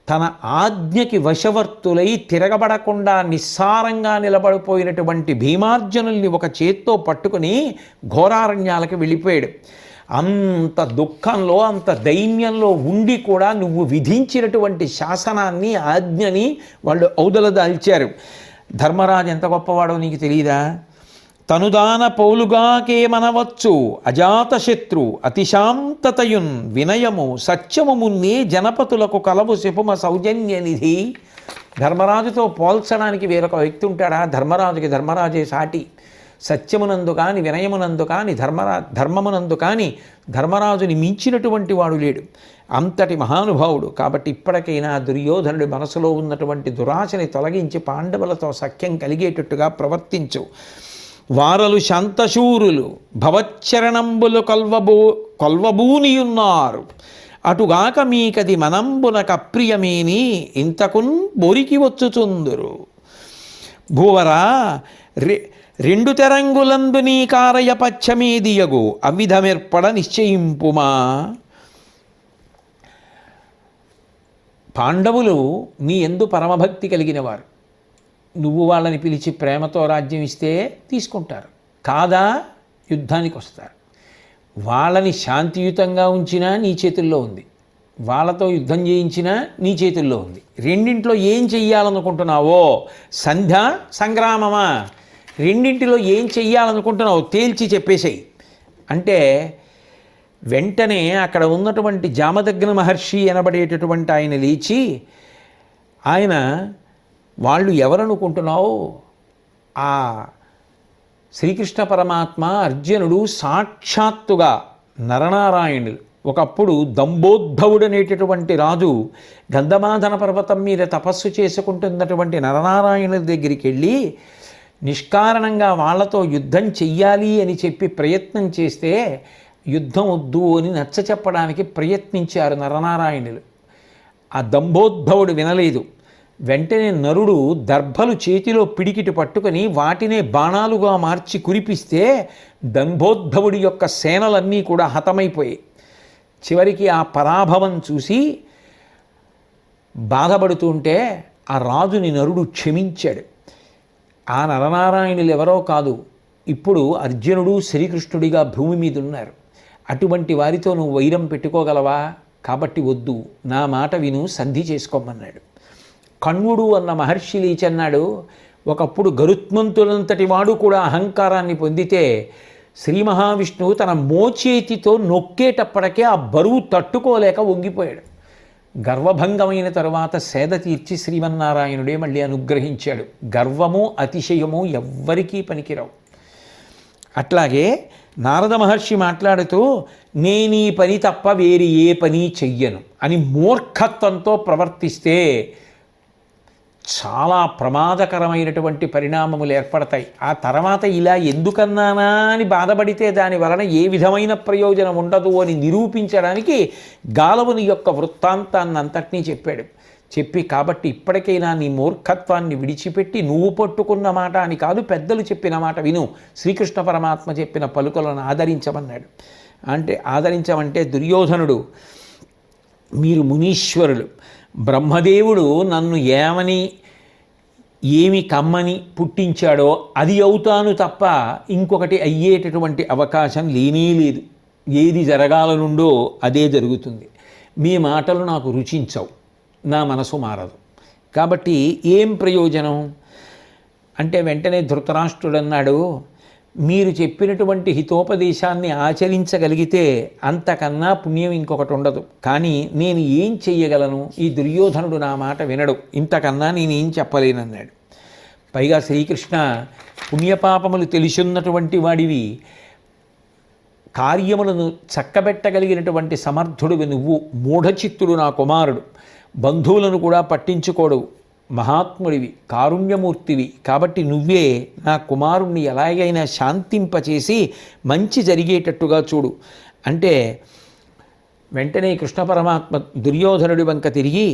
తన ఆజ్ఞకి వశవర్తులై తిరగబడకుండా నిస్సారంగా నిలబడిపోయినటువంటి భీమార్జునుల్ని ఒక చేత్తో పట్టుకుని ఘోరారణ్యాలకు వెళ్ళిపోయాడు. అంత దుఃఖంలో, అంత దైన్యంలో ఉండి కూడా నువ్వు విధించినటువంటి శాసనాన్ని, ఆజ్ఞని వాళ్ళు ఔదలదాల్చారు. ధర్మరాజు ఎంత గొప్పవాడో నీకు తెలియదా? తనుదాన పౌలుగాకేమనవచ్చు అజాతశత్రు అతిశాంతతయున్ వినయము సత్యము మున్నే జనపతులకు కలవు శిపుమ సౌజన్య నిధి. ధర్మరాజుతో పోల్చడానికి వేరొక వ్యక్తి ఉంటాడా? ధర్మరాజుకి ధర్మరాజే సాటి. సత్యమునందు కానీ, వినయమునందు కానీ, ధర్మమునందు కానీ ధర్మరాజుని మించినటువంటి వాడు లేడు. అంతటి మహానుభావుడు. కాబట్టి ఇప్పటికైనా దుర్యోధనుడి మనసులో ఉన్నటువంటి దురాశని తొలగించి పాండవులతో సఖ్యం కలిగేటట్టుగా ప్రవర్తించు. వారలు శాంతశూరులు భవచ్చరణంబులు కొల్వబూనియున్నారు అటుగాక మీకది మనంబునక అప్రియమేని ఇంతకున్ బొరికి వచ్చుచుందురు. భూవరా రెండు తెరంగులందు నీ కారయ పచ్చమేదియగు అవిధమెర్పడ నిశ్చయింపుమా. పాండవులు నీ యందు పరమభక్తి కలిగిన వారు. నువ్వు వాళ్ళని పిలిచి ప్రేమతో రాజ్యం ఇస్తే తీసుకుంటారు, కాదా యుద్ధానికి వస్తారు. వాళ్ళని శాంతియుతంగా ఉంచినా నీ చేతుల్లో ఉంది, వాళ్ళతో యుద్ధం చేయించినా నీ చేతుల్లో ఉంది. రెండింటిలో ఏం చెయ్యాలనుకుంటున్నావో, సంధ్య సంగ్రామమా, రెండింటిలో ఏం చెయ్యాలనుకుంటున్నావో తేల్చి చెప్పేసేయి అంటే వెంటనే అక్కడ ఉన్నటువంటి జామదగ్న మహర్షి అనబడేటటువంటి ఆయన లేచి, ఆయన వాళ్ళు ఎవరనుకుంటున్నావు, ఆ శ్రీకృష్ణ పరమాత్మ అర్జునుడు సాక్షాత్తుగా నరనారాయణులు. ఒకప్పుడు దంభోద్ధవుడు అనేటటువంటి రాజు గంధమాధన పర్వతం మీద తపస్సు చేసుకుంటున్నటువంటి నరనారాయణుల దగ్గరికి వెళ్ళి నిష్కారణంగా వాళ్లతో యుద్ధం చెయ్యాలి అని చెప్పి ప్రయత్నం చేస్తే యుద్ధం వద్దు అని నచ్చ చెప్పడానికి ప్రయత్నించారు నరనారాయణులు. ఆ దంభోద్ధవుడు వినలేదు. వెంటనే నరుడు దర్భలు చేతిలో పిడికిటి పట్టుకొని వాటినే బాణాలుగా మార్చి కురిపిస్తే దంభోద్ధవుడి యొక్క సేనలన్నీ కూడా హతమైపోయాయి. చివరికి ఆ పరాభవం చూసి బాధపడుతుంటే ఆ రాజుని నరుడు క్షమించాడు. ఆ నరనారాయణులు ఎవరో కాదు, ఇప్పుడు అర్జునుడు శ్రీకృష్ణుడిగా భూమి మీద ఉన్నారు. అటువంటి వారితో నువ్వు వైరం పెట్టుకోగలవా? కాబట్టి వద్దు, నా మాట విను, సంధి చేసుకోమన్నాడు. కణ్వుడు అన్న మహర్షి లేచన్నాడు, ఒకప్పుడు గరుత్మంతులంతటి వాడు కూడా అహంకారాన్ని పొందితే శ్రీ మహావిష్ణువు తన మోచేతితో నొక్కేటప్పటికే ఆ బరువు తట్టుకోలేక వంగిపోయాడు. గర్వభంగమైన తరువాత సేద తీర్చి శ్రీమన్నారాయణుడే మళ్ళీ అనుగ్రహించాడు. గర్వము అతిశయము ఎవ్వరికీ పనికిరావు. అట్లాగే నారద మహర్షి మాట్లాడుతూ నేనీ పని తప్ప వేరే ఏ పని చెయ్యను అని మూర్ఖత్వంతో ప్రవర్తిస్తే చాలా ప్రమాదకరమైనటువంటి పరిణామములు ఏర్పడతాయి. ఆ తర్వాత ఇలా ఎందుకన్నానా అని బాధపడితే దాని వలన ఏ విధమైన ప్రయోజనం ఉండదు అని నిరూపించడానికి గాలవుని యొక్క వృత్తాంతాన్ని అంతటినీ చెప్పాడు. చెప్పి కాబట్టి ఇప్పటికైనా నీ మూర్ఖత్వాన్ని విడిచిపెట్టి నువ్వు పట్టుకున్న మాట అని కాదు, పెద్దలు చెప్పిన మాట విను, శ్రీకృష్ణ పరమాత్మ చెప్పిన పలుకులను ఆదరించమన్నాడు. అంటే ఆదరించమంటే దుర్యోధనుడు మీరు మునీశ్వరులు, బ్రహ్మదేవుడు నన్ను ఏమి కమ్మని పుట్టించాడో అది అవుతాను తప్ప ఇంకొకటి అయ్యేటటువంటి అవకాశం లేనే లేదు. ఏది జరగాలనుండో అదే జరుగుతుంది. మీ మాటలు నాకు రుచించవు, నా మనసు మారదు, కాబట్టి ఏం ప్రయోజనం అంటే వెంటనే ధృతరాష్ట్రుడు అన్నాడు, మీరు చెప్పినటువంటి హితోపదేశాన్ని ఆచరించగలిగితే అంతకన్నా పుణ్యం ఇంకొకటి ఉండదు. కానీ నేను ఏం చెయ్యగలను? ఈ దుర్యోధనుడు నా మాట వినడు, ఇంతకన్నా నేనేం చెప్పలేనన్నాడు. పైగా శ్రీకృష్ణ పుణ్యపాపములు తెలిసిన్నటువంటి వాడివి, కార్యములను చక్కబెట్టగలిగినటువంటి సమర్థుడివి నువ్వు, మూఢచిత్తుడు నా కుమారుడు, బంధువులను కూడా పట్టించుకోడు, మహాత్ముడివి, కారుణ్యమూర్తివి, కాబట్టి నువ్వే నా కుమారుణ్ణి ఎలాగైనా శాంతింపచేసి మంచి జరిగేటట్టుగా చూడు అంటే వెంటనే కృష్ణ పరమాత్మ దుర్యోధనుడి వంక తిరిగి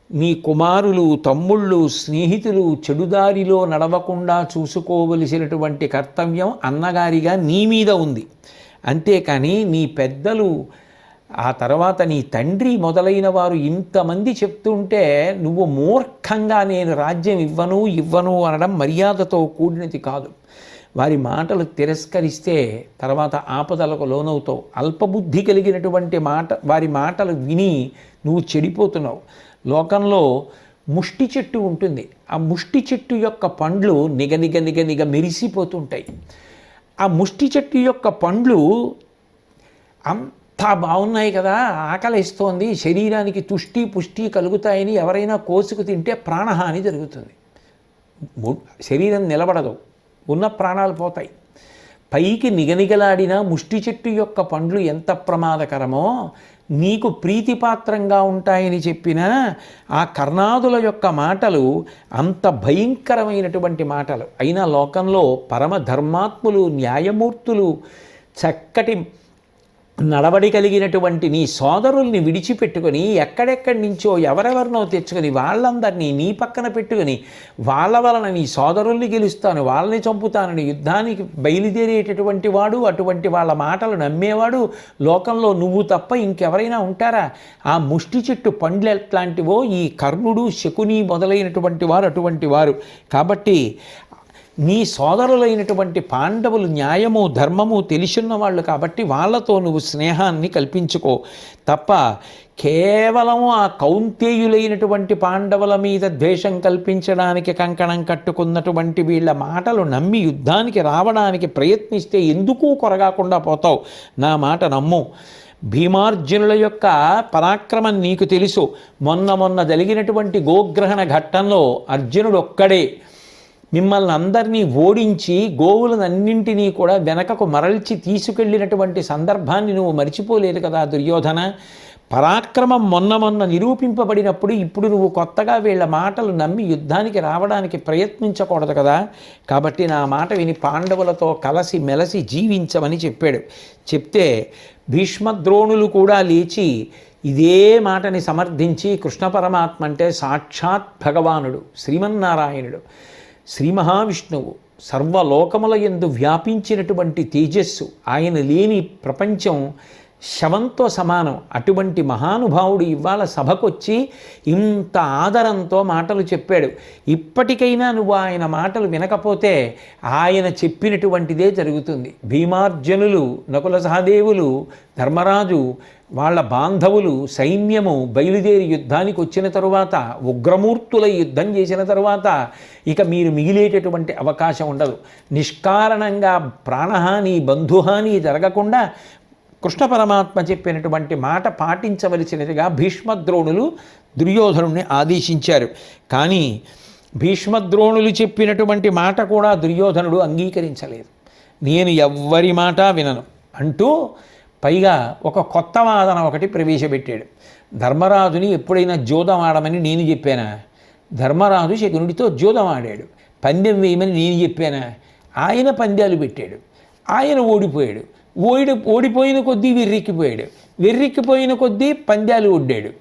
నీ కుమారులు, తమ్ముళ్ళు, స్నేహితులు చెడుదారిలో నడవకుండా చూసుకోవలసినటువంటి కర్తవ్యం అన్నగారిగా నీ మీద ఉంది. అంతేకాని నీ పెద్దలు, ఆ తర్వాత నీ తండ్రి మొదలైన వారు ఇంతమంది చెప్తుంటే నువ్వు మూర్ఖంగా నేను రాజ్యం ఇవ్వను అనడం మర్యాదతో కూడినది కాదు. వారి మాటలు తిరస్కరిస్తే తర్వాత ఆపదలకు లోనవుతావు. అల్పబుద్ధి కలిగినటువంటి వారి మాటలు విని నువ్వు చెడిపోతున్నావు. లోకంలో ముష్టి చెట్టు ఉంటుంది, ఆ ముష్టి చెట్టు యొక్క పండ్లు నిగ మెరిసిపోతుంటాయి. ఆ ముష్టి చెట్టు యొక్క పండ్లు అంతా బాగున్నాయి కదా, ఆకలిస్తోంది, శరీరానికి తుష్టి పుష్టి కలుగుతాయని ఎవరైనా కోసుకు తింటే ప్రాణహాని జరుగుతుంది. శరీరం నిలబడదు, ఉన్న ప్రాణాలు పోతాయి. పైకి నిగనిగలాడిన ముష్టి చెట్టు యొక్క పండ్లు ఎంత ప్రమాదకరమో, నీకు ప్రీతిపాత్రంగా ఉంటాయని చెప్పిన ఆ కర్ణాదుల యొక్క మాటలు అంత భయంకరమైనటువంటి మాటలు. అయినా లోకంలో పరమ ధర్మాత్ములు, న్యాయమూర్తులు, చక్కటి నడవడి కలిగినటువంటి నీ సోదరుల్ని విడిచిపెట్టుకొని ఎక్కడెక్కడి నుంచో ఎవరెవరినో తెచ్చుకొని వాళ్ళందరినీ నీ పక్కన పెట్టుకొని వాళ్ళ వలన నీ సోదరుల్ని గెలుస్తాను, వాళ్ళని చంపుతానని యుద్ధానికి బయలుదేరేటటువంటి వాడు, అటువంటి వాళ్ళ మాటలు నమ్మేవాడు లోకంలో నువ్వు తప్ప ఇంకెవరైనా ఉంటారా? ఆ ముష్టి చెట్టు పండ్లు ఎట్లాంటివో ఈ కర్ణుడు, శకుని మొదలైనటువంటి వారు అటువంటి వారు. కాబట్టి నీ సోదరులైనటువంటి పాండవులు న్యాయము ధర్మము తెలిసున్న వాళ్ళు కాబట్టి వాళ్ళతో నువ్వు స్నేహాన్ని కల్పించుకో తప్ప కేవలం ఆ కౌంతేయులైనటువంటి పాండవుల మీద ద్వేషం కల్పించడానికి కంకణం కట్టుకున్నటువంటి వీళ్ళ మాటలు నమ్మి యుద్ధానికి రావడానికి ప్రయత్నిస్తే ఎందుకు కొరగాకుండా పోతావు. నా మాట నమ్ము. భీమార్జునుల యొక్క పరాక్రమం నీకు తెలుసు. మొన్న జరిగినటువంటి గోగ్రహణ ఘట్టంలో అర్జునుడు ఒక్కడే మిమ్మల్ని అందరినీ ఓడించి గోవులనన్నింటినీ కూడా వెనకకు మరల్చి తీసుకెళ్ళినటువంటి సందర్భాన్ని నువ్వు మరిచిపోలేదు కదా దుర్యోధన. పరాక్రమం మొన్న నిరూపింపబడినప్పుడు ఇప్పుడు నువ్వు కొత్తగా వీళ్ళ మాటలు నమ్మి యుద్ధానికి రావడానికి ప్రయత్నించకూడదు కదా. కాబట్టి నా మాట విని పాండవులతో కలసి మెలసి జీవించమని చెప్పాడు. చెప్తే భీష్మద్రోణులు కూడా లేచి ఇదే మాటని సమర్థించి కృష్ణ పరమాత్మ అంటే సాక్షాత్ భగవానుడు, శ్రీమన్నారాయణుడు, శ్రీ మహావిష్ణువు, సర్వలోకముల యందు వ్యాపించినటువంటి తేజస్సు, ఆయన లేని ప్రపంచం శవంతో సమానం. అటువంటి మహానుభావుడు ఇవాళ సభకొచ్చి ఇంత ఆదరంతో మాటలు చెప్పాడు. ఇప్పటికైనా నువ్వు ఆయన మాటలు వినకపోతే ఆయన చెప్పినటువంటిదే జరుగుతుంది. భీమార్జునులు, నకుల సహదేవులు, ధర్మరాజు, వాళ్ళ బాంధవులు, సైన్యము బయలుదేరి యుద్ధానికి వచ్చిన తరువాత, ఉగ్రమూర్తుల యుద్ధం చేసిన తరువాత ఇక మీరు మిగిలేటటువంటి అవకాశం ఉండదు. నిష్కారణంగా ప్రాణహాని, బంధుహాని జరగకుండా కృష్ణ పరమాత్మ చెప్పినటువంటి మాట పాటించవలసినదిగా భీష్మద్రోణులు దుర్యోధనుడిని ఆదేశించారు. కానీ భీష్మద్రోణులు చెప్పినటువంటి మాట కూడా దుర్యోధనుడు అంగీకరించలేదు. నేను ఎవ్వరి మాట వినను అంటూ పైగా ఒక కొత్త వాదన ఒకటి ప్రవేశపెట్టాడు. ధర్మరాజుని ఎప్పుడైనా జూదం ఆడమని నేను చెప్పానా? ధర్మరాజు శకునుడితో జూదం ఆడాడు. పందెం వేయమని నేను చెప్పానా? ఆయన పందాలు పెట్టాడు, ఆయన ఓడిపోయాడు. ఓడిపోయిన కొద్దీ వెర్రెక్కిపోయిన కొద్దీ పందాలు ఒడ్డాడు.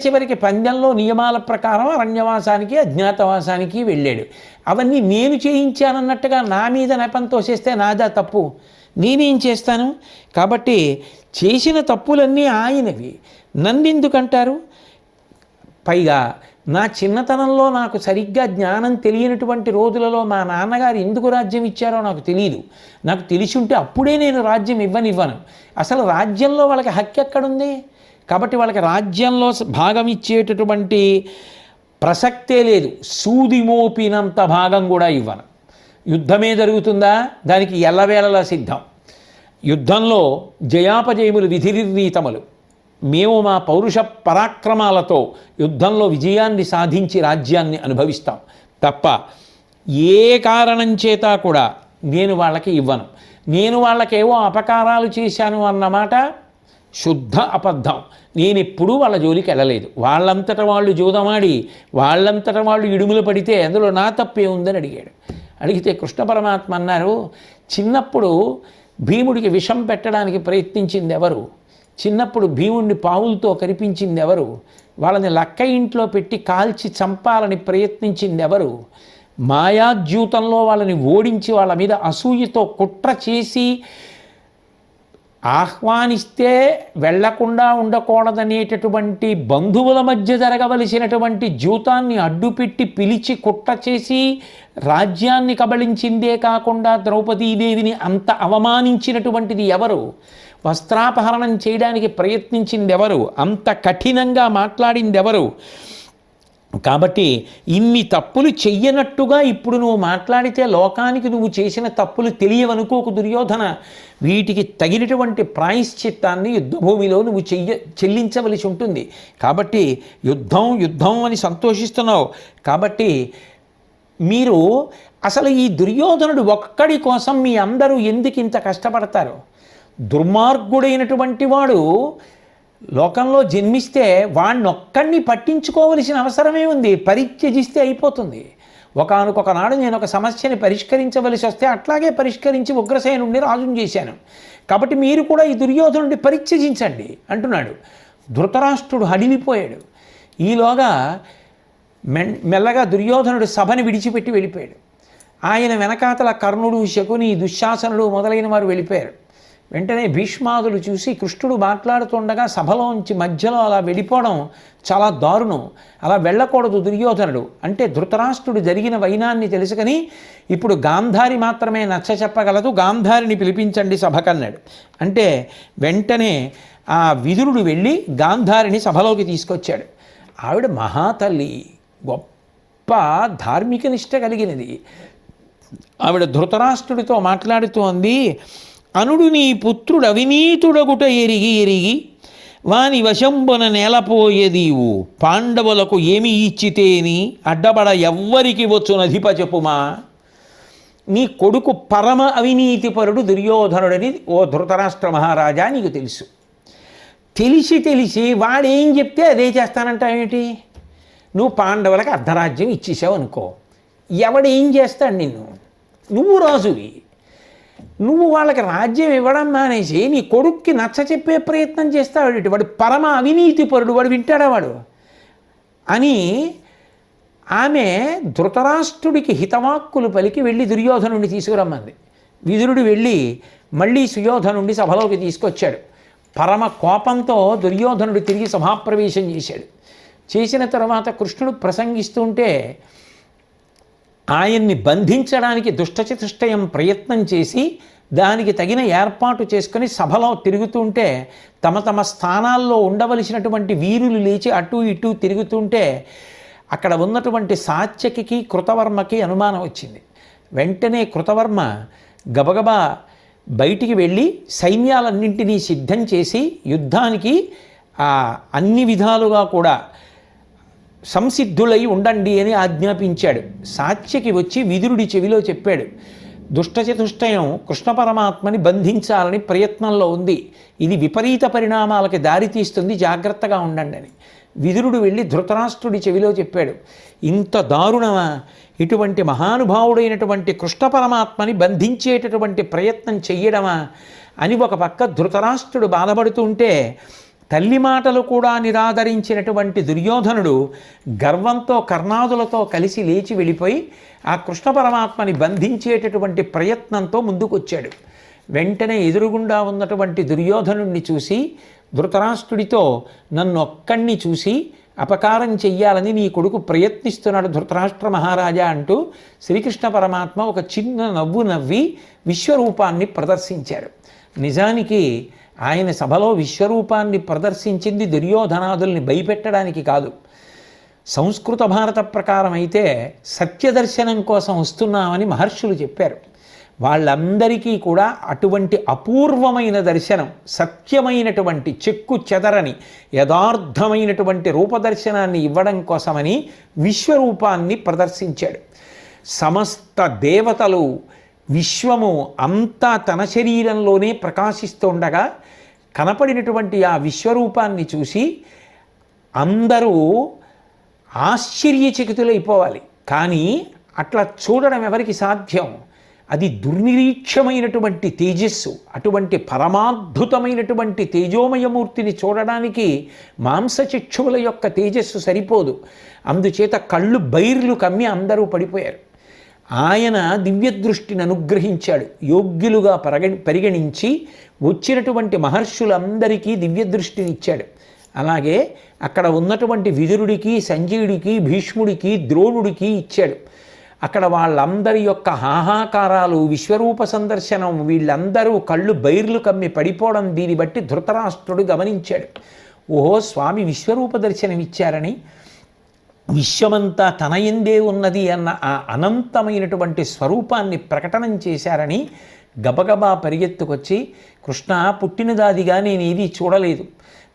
చివరికి పందెంలో నియమాల ప్రకారం అరణ్యవాసానికి, అజ్ఞాతవాసానికి వెళ్ళాడు. అవన్నీ నేను చేయించానన్నట్టుగా నా మీద నెపం తోసేస్తే నాదా తప్పు? నేనేం చేస్తాను? కాబట్టి చేసిన తప్పులన్నీ ఆయనవి, నన్నెందుకంటారు? పైగా నా చిన్నతనంలో నాకు సరిగ్గా జ్ఞానం తెలియనటువంటి రోజులలో మా నాన్నగారు ఎందుకు రాజ్యం ఇచ్చారో నాకు తెలియదు. నాకు తెలిసి ఉంటే అప్పుడే నేను రాజ్యం ఇవ్వను. అసలు రాజ్యంలో వాళ్ళకి హక్కు ఎక్కడుంది? కాబట్టి వాళ్ళకి రాజ్యంలో భాగం ఇచ్చేటటువంటి ప్రసక్తే లేదు. సూది మోపినంత భాగం కూడా ఇవ్వను. యుద్ధమే జరుగుతుందా? దానికి ఎల్లవేళలా సిద్ధం. యుద్ధంలో జయాపజయములు విధినిర్ణీతములు. మేము మా పౌరుష పరాక్రమాలతో యుద్ధంలో విజయాన్ని సాధించి రాజ్యాన్ని అనుభవిస్తాం తప్ప ఏ కారణం చేత కూడా నేను వాళ్ళకి ఇవ్వను. నేను వాళ్ళకేవో అపకారాలు చేశాను అన్నమాట శుద్ధ అబద్ధం. నేను ఎప్పుడూ వాళ్ళ జోలికి వెళ్ళలేదు. వాళ్ళంతట వాళ్ళు జూదమాడి వాళ్ళంతట వాళ్ళు ఇడుములు పడితే అందులో నా తప్పే ఉందని అడిగాడు. అడిగితే కృష్ణ పరమాత్మ అన్నారు, చిన్నప్పుడు భీముడికి విషం పెట్టడానికి ప్రయత్నించింది ఎవరు? చిన్నప్పుడు భీముడిని పావులతో కరిపించింది ఎవరు? వాళ్ళని లక్క ఇంట్లో పెట్టి కాల్చి చంపాలని ప్రయత్నించింది ఎవరు? మాయాద్యూతంలో వాళ్ళని ఓడించి వాళ్ళ మీద అసూయతో కుట్ర చేసి ఆహ్వానిస్తే వెళ్లకుండా ఉండకూడదనేటటువంటి బంధువుల మధ్య జరగవలసినటువంటి జూతాన్ని అడ్డుపెట్టి పిలిచి కుట్ర చేసి రాజ్యాన్ని కబళించిందే కాకుండా ద్రౌపదీదేవిని అంత అవమానించినటువంటిది ఎవరు? వస్త్రాపహరణం చేయడానికి ప్రయత్నించింది ఎవరు? అంత కఠినంగా మాట్లాడింది ఎవరు? కాబట్టి ఇన్ని తప్పులు చెయ్యనట్టుగా ఇప్పుడు నువ్వు మాట్లాడితే లోకానికి నువ్వు చేసిన తప్పులు తెలియవనుకోకు దుర్యోధన. వీటికి తగినటువంటి ప్రాయశ్చిత్తాన్ని యుద్ధభూమిలో నువ్వు చెల్లించవలసి ఉంటుంది. కాబట్టి యుద్ధం అని సంతోషిస్తున్నావు. కాబట్టి మీరు అసలు ఈ దుర్యోధనుడు ఒక్కడి కోసం మీ అందరూ ఎందుకు ఇంత కష్టపడతారు? దుర్మార్గుడైనటువంటి వాడు లోకంలో జన్మిస్తే వాణ్ణొక్కడిని పట్టించుకోవలసిన అవసరమే ఉంది. పరిత్యజిస్తే అయిపోతుంది. ఒకానొకనాడు నేను ఒక సమస్యని పరిష్కరించవలసి వస్తే అట్లాగే పరిష్కరించి ఉగ్రసేనుడిని రాజుని చేశాను. కాబట్టి మీరు కూడా ఈ దుర్యోధనుడిని పరిత్యజించండి అంటున్నాడు. ధృతరాష్ట్రుడు హడిలిపోయాడు. ఈలోగా మెల్లగా దుర్యోధనుడు సభని విడిచిపెట్టి వెళ్ళిపోయాడు. ఆయన వెనకాతల కర్ణుడు, శకుని, దుశ్శాసనుడు మొదలైన వారు వెళ్ళిపోయారు. వెంటనే భీష్మాదులు చూసి కృష్ణుడు మాట్లాడుతుండగా సభలోంచి మధ్యలో అలా వెళ్ళిపోవడం చాలా దారుణం. అలా వెళ్ళకూడదు దుర్యోధనుడు అంటే ధృతరాష్ట్రుడు జరిగిన వైనాన్ని తెలుసుకొని ఇప్పుడు గాంధారి మాత్రమే నచ్చ చెప్పగలదు, గాంధారిని పిలిపించండి సభకన్నాడు. అంటే వెంటనే ఆ విదురుడు వెళ్ళి గాంధారిని సభలోకి తీసుకొచ్చాడు. ఆవిడ మహాతల్లి, గొప్ప ధార్మిక నిష్ట కలిగినది. ఆవిడ ధృతరాష్ట్రుడితో మాట్లాడుతూ అంది, అనుడు నీ పుత్రుడు అవినీతుడగుట ఎరిగి ఎరిగి వాని వశంబున నేలపోయేదీవు పాండవులకు ఏమి ఇచ్చితేని అడ్డబడ ఎవ్వరికి వచ్చునధిప చెప్పుమా. నీ కొడుకు పరమ అవినీతిపరుడు దుర్యోధనుడని ఓ ధృతరాష్ట్ర మహారాజా నీకు తెలుసు. తెలిసి వాడేం చెప్తే అదే చేస్తానంటావేంటి? నువ్వు పాండవులకు అర్ధరాజ్యం ఇచ్చేసావు అనుకో, ఎవడేం చేస్తాడు నిన్ను? నువ్వు రాజువి, నువ్వు వాళ్ళకి రాజ్యం ఇవ్వడం మానేసి నీ కొడుక్కి నచ్చ చెప్పే ప్రయత్నం చేస్తాడు. వాడు పరమ అవినీతిపరుడు, వాడు వింటాడా వాడు అని ఆమె ధృతరాష్ట్రుడికి హితవాక్కులు పలికి వెళ్ళి దుర్యోధనుడిని తీసుకురమ్మంది. విదురుడు వెళ్ళి మళ్ళీ సుయోధనుడిని సభలోకి తీసుకొచ్చాడు. పరమ కోపంతో దుర్యోధనుడు తిరిగి సభాప్రవేశం చేశాడు. చేసిన తర్వాత కృష్ణుడు ప్రసంగిస్తుంటే ఆయన్ని బంధించడానికి దుష్టచతుష్టయం ప్రయత్నం చేసి దానికి తగిన ఏర్పాటు చేసుకొని సభలో తిరుగుతుంటే తమ తమ స్థానాల్లో ఉండవలసినటువంటి వీరులు లేచి అటు ఇటు తిరుగుతుంటే అక్కడ ఉన్నటువంటి సాత్యకికి కృతవర్మకి అనుమానం వచ్చింది. వెంటనే కృతవర్మ గబగబా బయటికి వెళ్ళి సైన్యాలన్నింటినీ సిద్ధం చేసి యుద్ధానికి అన్ని విధాలుగా కూడా సంసిద్ధులై ఉండండి అని ఆజ్ఞాపించాడు. సాత్యకి వచ్చి విదురుడి చెవిలో చెప్పాడు, దుష్టచతుష్టయం కృష్ణ పరమాత్మని బంధించాలని ప్రయత్నంలో ఉంది, ఇది విపరీత పరిణామాలకి దారితీస్తుంది, జాగ్రత్తగా ఉండండి అని. విదురుడు వెళ్ళి ధృతరాష్ట్రుడి చెవిలో చెప్పాడు, ఇంత దారుణమా, ఇటువంటి మహానుభావుడైనటువంటి కృష్ణ పరమాత్మని బంధించేటటువంటి ప్రయత్నం చెయ్యడమా అని ఒక పక్క ధృతరాష్ట్రుడు బాధపడుతుంటే తల్లి మాటలు కూడా నిరాదరించినటువంటి దుర్యోధనుడు గర్వంతో కర్ణాదులతో కలిసి లేచి వెళ్ళిపోయి ఆ కృష్ణ పరమాత్మని బంధించేటటువంటి ప్రయత్నంతో ముందుకొచ్చాడు. వెంటనే ఎదురుగుండా ఉన్నటువంటి దుర్యోధనుడిని చూసి ధృతరాష్ట్రుడితో, నన్ను ఒక్కడిని చూసి అపకారం చెయ్యాలని నీ కొడుకు ప్రయత్నిస్తున్నాడు ధృతరాష్ట్ర మహారాజా అంటూ శ్రీకృష్ణ పరమాత్మ ఒక చిన్న నవ్వు నవ్వి విశ్వరూపాన్ని ప్రదర్శించాడు. నిజానికి ఆయన సభలో విశ్వరూపాన్ని ప్రదర్శించింది దుర్యోధనాదుల్ని భయపెట్టడానికి కాదు. సంస్కృత భారత ప్రకారం అయితే సత్యదర్శనం కోసం వస్తున్నామని మహర్షులు చెప్పారు. వాళ్ళందరికీ కూడా అటువంటి అపూర్వమైన దర్శనం, సత్యమైనటువంటి చెక్కు చెదరని యథార్థమైనటువంటి రూపదర్శనాన్ని ఇవ్వడం కోసమని విశ్వరూపాన్ని ప్రదర్శించాడు. సమస్త దేవతలు విశ్వము అంతా తన శరీరంలోనే ప్రకాశిస్తుండగా కనపడినటువంటి ఆ విశ్వరూపాన్ని చూసి అందరూ ఆశ్చర్యచకితులైపోవాలి. కానీ అట్లా చూడడం ఎవరికి సాధ్యం? అది దుర్నిరీక్షమైనటువంటి తేజస్సు. అటువంటి పరమాద్భుతమైనటువంటి తేజోమయమూర్తిని చూడడానికి మాంసచక్షువుల యొక్క తేజస్సు సరిపోదు. అందుచేత కళ్ళు బైర్లు కమ్మి అందరూ పడిపోయారు. ఆయన దివ్యదృష్టిని అనుగ్రహించాడు. యోగ్యులుగా పరిగణించి వచ్చినటువంటి మహర్షులందరికీ దివ్యదృష్టిని ఇచ్చాడు. అలాగే అక్కడ ఉన్నటువంటి విదురుడికి, సంజయుడికి, భీష్ముడికి, ద్రోణుడికి ఇచ్చాడు. అక్కడ వాళ్ళందరి యొక్క హాహాకారాలు, విశ్వరూప సందర్శనం, వీళ్ళందరూ కళ్ళు బైర్లు కమ్మి పడిపోవడం దీన్ని బట్టి ధృతరాష్ట్రుడు గమనించాడు. ఓహో, స్వామి విశ్వరూప దర్శనం ఇచ్చారని, విశ్వమంతా తన యందే ఉన్నది అన్న ఆ అనంతమైనటువంటి స్వరూపాన్ని ప్రకటనం చేశారని గబగబా పరిగెత్తుకొచ్చి, కృష్ణ, పుట్టినదాదిగా నేను ఏదీ చూడలేదు,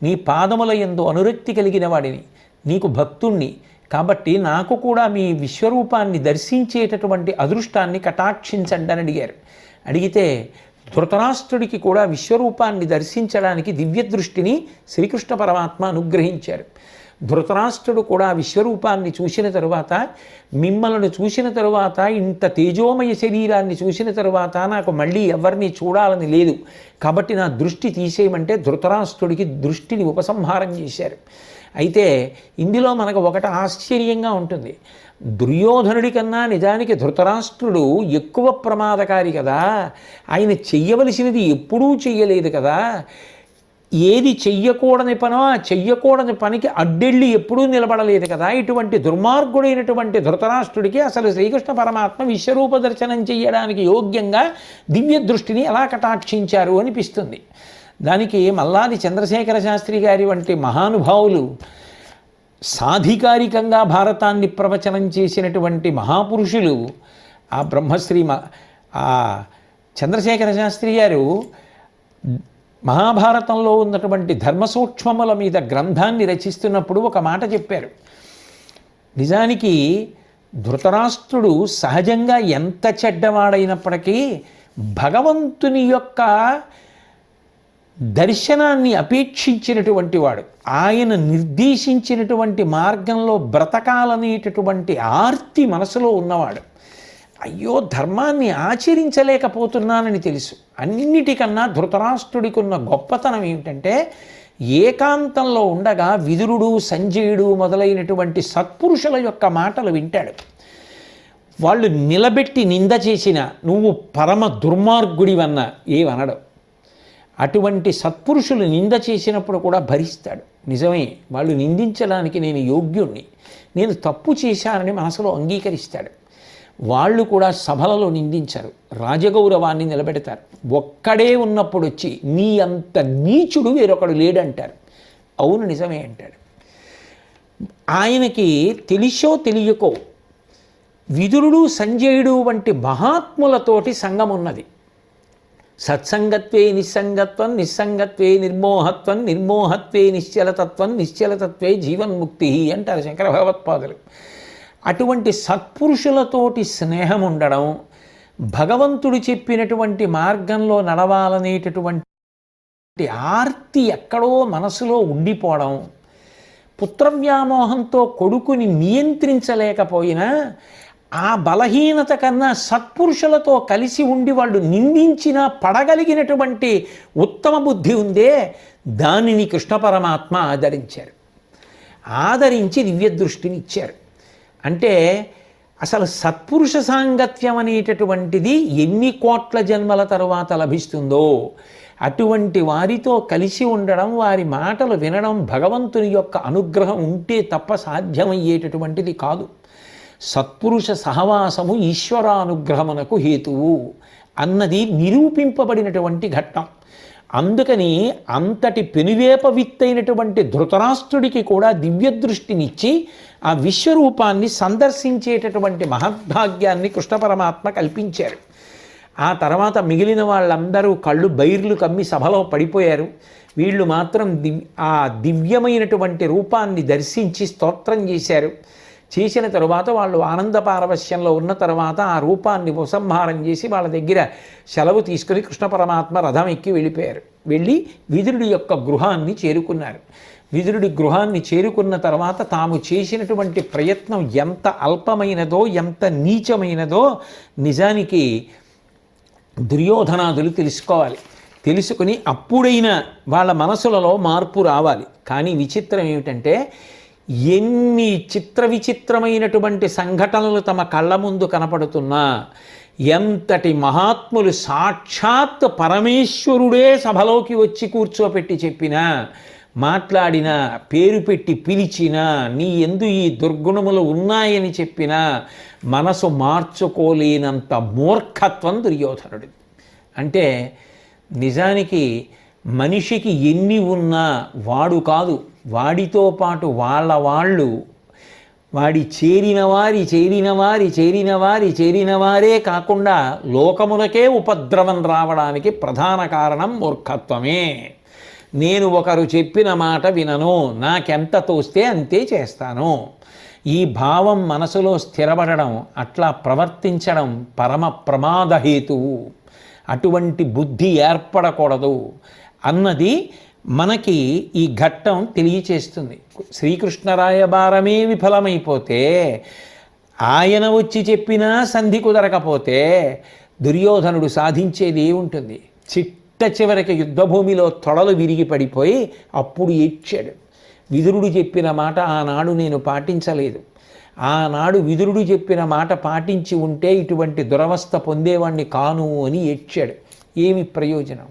నీ పాదముల యందు అనురక్తి కలిగిన వాడిని, నీకు భక్తుణ్ణి, కాబట్టి నాకు కూడా మీ విశ్వరూపాన్ని దర్శించేటటువంటి అదృష్టాన్ని కటాక్షించండి అని అడిగారు. అడిగితే ధృతరాష్ట్రుడికి కూడా విశ్వరూపాన్ని దర్శించడానికి దివ్యదృష్టిని శ్రీకృష్ణ పరమాత్మ అనుగ్రహించారు. ధృతరాష్ట్రుడు కూడా విశ్వరూపాన్ని చూసిన తరువాత, మిమ్మల్ని చూసిన తరువాత, ఇంత తేజోమయ శరీరాన్ని చూసిన తరువాత నాకు మళ్ళీ ఎవరిని చూడాలని లేదు, కాబట్టి నా దృష్టి తీసేయమంటే ధృతరాష్ట్రుడికి దృష్టిని ఉపసంహారం చేశారు. అయితే ఇందులో మనకు ఒకటి ఆశ్చర్యంగా ఉంటుంది. దుర్యోధనుడి కన్నా నిజానికి ధృతరాష్ట్రుడు ఎక్కువ ప్రమాదకారి కదా. ఆయన చెయ్యవలసినది ఎప్పుడూ చెయ్యలేదు కదా. ఏది చెయ్యకూడని పనో ఆ చెయ్యకూడని పనికి అడ్డెళ్ళి ఎప్పుడూ నిలబడలేదు కదా. ఇటువంటి దుర్మార్గుడైనటువంటి ధృతరాష్ట్రుడికి అసలు శ్రీకృష్ణ పరమాత్మ విశ్వరూప దర్శనం చెయ్యడానికి యోగ్యంగా దివ్య దృష్టిని ఎలా కటాక్షించారు అనిపిస్తుంది. దానికి మల్లాది చంద్రశేఖర శాస్త్రి గారి వంటి మహానుభావులు, సాధికారికంగా భారతాన్ని ప్రవచనం చేసినటువంటి మహాపురుషులు, ఆ బ్రహ్మశ్రీ చంద్రశేఖర శాస్త్రి గారు మహాభారతంలో ఉన్నటువంటి ధర్మ సూక్ష్మముల మీద గ్రంథాన్ని రచిస్తున్నప్పుడు ఒక మాట చెప్పారు. నిజానికి ధృతరాష్ట్రుడు సహజంగా ఎంత చెడ్డవాడైనప్పటికీ భగవంతుని యొక్క దర్శనాన్ని అపేక్షించినటువంటి వాడు, ఆయన నిర్దేశించినటువంటి మార్గంలో బ్రతకాలనేటటువంటి ఆర్తి మనసులో ఉన్నవాడు. అయ్యో ధర్మాన్ని ఆచరించలేకపోతున్నానని తెలుసు. అన్నిటికన్నా ధృతరాష్ట్రుడికి ఉన్న గొప్పతనం ఏమిటంటే ఏకాంతంలో ఉండగా విదురుడు, సంజయుడు మొదలైనటువంటి సత్పురుషుల యొక్క మాటలు వింటాడు. వాళ్ళు నిలబెట్టి నింద చేసిన నువ్వు పరమ దుర్మార్గుడివన్న ఏమనడు. అటువంటి సత్పురుషులు నింద చేసినప్పుడు కూడా భరిస్తాడు. నిజమే, వాళ్ళు నిందించడానికి నేను యోగ్యుణ్ణి, నేను తప్పు చేశానని మనసులో అంగీకరిస్తాడు. వాళ్ళు కూడా సభలలో నిందించారు, రాజగౌరవాన్ని నిలబెడతారు. ఒక్కడే ఉన్నప్పుడు వచ్చి నీ అంత నీచుడు వేరొకడు లేడంటారు. అవును నిజమే అంటాడు. ఆయనకి తెలిసో తెలియకో విదురుడు, సంజయుడు వంటి మహాత్ములతోటి సంఘం ఉన్నది. సత్సంగత్వే నిస్సంగత్వం, నిస్సంగత్వే నిర్మోహత్వం, నిర్మోహత్వే నిశ్చలతత్వం, నిశ్చలతత్వే జీవన్ముక్తి అంటారు శంకర భగవత్పాదులు. అటువంటి సత్పురుషులతోటి స్నేహం ఉండడం, భగవంతుడు చెప్పినటువంటి మార్గంలో నడవాలనేటటువంటి ఆర్తి ఎక్కడో మనసులో ఉండిపోవడం, పుత్రవ్యామోహంతో కొడుకుని నియంత్రించలేకపోయినా ఆ బలహీనత కన్నా సత్పురుషులతో కలిసి ఉండి వాళ్ళు నిందించినా పడగలిగినటువంటి ఉత్తమ బుద్ధి ఉందే, దానిని కృష్ణ పరమాత్మ ఆదరించారు. ఆదరించి దివ్యదృష్టిని ఇచ్చారు. అంటే అసలు సత్పురుష సాంగత్యం అనేటటువంటిది ఎన్ని కోట్ల జన్మల తరువాత లభిస్తుందో అటువంటి వారితో కలిసి ఉండడం, వారి మాటలు వినడం భగవంతుని యొక్క అనుగ్రహం ఉంటే తప్ప సాధ్యమయ్యేటటువంటిది కాదు. సత్పురుష సహవాసము ఈశ్వరానుగ్రహమునకు హేతువు అన్నది నిరూపింపబడినటువంటి ఘట్టం. అందుకని అంతటి పెనువేప విత్తైనటువంటి ధృతరాష్ట్రుడికి కూడా దివ్యదృష్టినిచ్చి ఆ విశ్వరూపాన్ని సందర్శించేటటువంటి మహద్భాగ్యాన్ని కృష్ణ పరమాత్మ కల్పించారు. ఆ తర్వాత మిగిలిన వాళ్ళందరూ కళ్ళు బైర్లు కమ్మి సభలో పడిపోయారు. వీళ్ళు మాత్రం ఆ దివ్యమైనటువంటి రూపాన్ని దర్శించి స్తోత్రం చేశారు. చేసిన తరువాత వాళ్ళు ఆనంద పారవశ్యంలో ఉన్న తర్వాత ఆ రూపాన్ని ఉపసంహారం చేసి వాళ్ళ దగ్గర సెలవు తీసుకుని కృష్ణ పరమాత్మ రథం ఎక్కి వెళ్ళిపోయారు. వెళ్ళి విదురుడి యొక్క గృహాన్ని చేరుకున్నారు. విదురుడి గృహాన్ని చేరుకున్న తర్వాత తాము చేసినటువంటి ప్రయత్నం ఎంత అల్పమైనదో, ఎంత నీచమైనదో నిజానికి దుర్యోధనాదులు తెలుసుకోవాలి. తెలుసుకుని అప్పుడైనా వాళ్ళ మనసులలో మార్పు రావాలి. కానీ విచిత్రం ఏమిటంటే ఎన్ని చిత్ర విచిత్రమైనటువంటి సంఘటనలు తమ కళ్ళ ముందు కనపడుతున్నా, ఎంతటి మహాత్ములు సాక్షాత్ పరమేశ్వరుడే సభలోకి వచ్చి కూర్చోపెట్టి చెప్పినా, మాట్లాడినా, పేరు పెట్టి పిలిచినా, నీ యందు ఈ దుర్గుణములు ఉన్నాయని చెప్పినా మనసు మార్చుకోలేనంత మూర్ఖత్వం దుర్యోధనుడిది. అంటే నిజానికి మనిషికి ఎన్ని ఉన్నా వాడు కాదు, వాడితో పాటు వాళ్ళు వాడి చేరిన వారే కాకుండా లోకములకే ఉపద్రవం రావడానికి ప్రధాన కారణం మూర్ఖత్వమే. నేను ఒకరు చెప్పిన మాట వినను, నాకెంత తోస్తే అంతే చేస్తాను. ఈ భావం మనసులో స్థిరపడడం, అట్లా ప్రవర్తించడం పరమ ప్రమాదహేతువు. అటువంటి బుద్ధి ఏర్పడకూడదు అన్నది మనకి ఈ ఘట్టం తెలియచేస్తుంది. శ్రీకృష్ణరాయబారమే విఫలమైపోతే, ఆయన వచ్చి చెప్పినా సంధి కుదరకపోతే దుర్యోధనుడు సాధించేది ఉంటుంది? చిట్ట చివరికి యుద్ధభూమిలో తొడలు విరిగి పడిపోయి అప్పుడు ఏడ్చాడు. విదురుడు చెప్పిన మాట ఆనాడు నేను పాటించలేదు, ఆనాడు విదురుడు చెప్పిన మాట పాటించి ఉంటే ఇటువంటి దురవస్థ పొందేవాణ్ణి కాను అని ఏడ్చాడు. ఏమి ప్రయోజనం?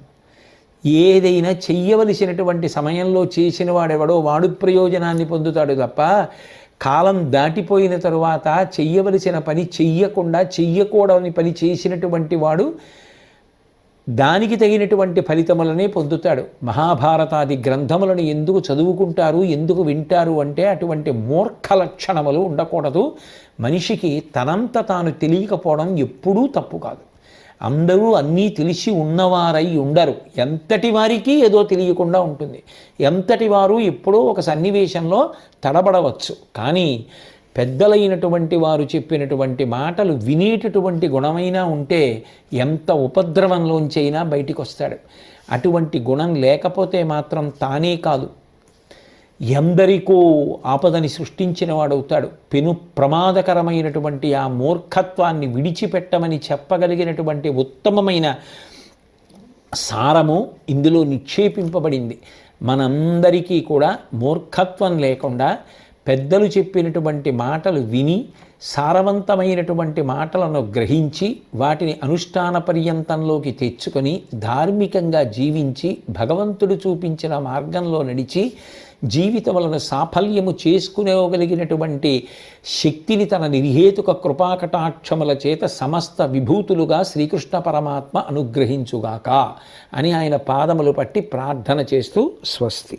ఏదైనా చెయ్యవలసినటువంటి సమయంలో చేసిన వాడెవడో వాడు ప్రయోజనాన్ని పొందుతాడు తప్ప, కాలం దాటిపోయిన తరువాత చెయ్యవలసిన పని చెయ్యకుండా చెయ్యకూడని పని చేసినటువంటి వాడు దానికి తగినటువంటి ఫలితములనే పొందుతాడు. మహాభారతాది గ్రంథములను ఎందుకు చదువుకుంటారు, ఎందుకు వింటారు అంటే అటువంటి మూర్ఖ లక్షణములు ఉండకూడదు. మనిషికి తనంత తాను తెలియకపోవడం ఎప్పుడూ తప్పు కాదు. అందరూ అన్నీ తెలిసి ఉన్నవారై ఉండరు. ఎంతటి వారికి ఏదో తెలియకుండా ఉంటుంది. ఎంతటి వారు ఎప్పుడో ఒక సన్నివేశంలో తడబడవచ్చు. కానీ పెద్దలైనటువంటి వారు చెప్పినటువంటి మాటలు వినేటటువంటి గుణమైనా ఉంటే ఎంత ఉపద్రవంలోంచైనా బయటికి వస్తాడు. అటువంటి గుణం లేకపోతే మాత్రం తానే కాదు, ఎందరికో ఆపదని సృష్టించిన వాడవుతాడు. పెను ప్రమాదకరమైనటువంటి ఆ మూర్ఖత్వాన్ని విడిచిపెట్టమని చెప్పగలిగినటువంటి ఉత్తమమైన సారము ఇందులో నిక్షేపింపబడింది. మనందరికీ కూడా మూర్ఖత్వం లేకుండా పెద్దలు చెప్పినటువంటి మాటలు విని సారవంతమైనటువంటి మాటలను గ్రహించి వాటిని అనుష్ఠాన పర్యంతంలోకి తెచ్చుకొని ధార్మికంగా జీవించి భగవంతుడు చూపించిన మార్గంలో నడిచి జీవితములను సాఫల్యము చేసుకునేగలిగినటువంటి శక్తిని తన నిర్హేతుక కృపాకటాక్షముల చేత సమస్త విభూతులుగా శ్రీకృష్ణ పరమాత్మ అనుగ్రహించుగాక అని ఆయన పాదములు పట్టి ప్రార్థన చేస్తూ స్వస్తి.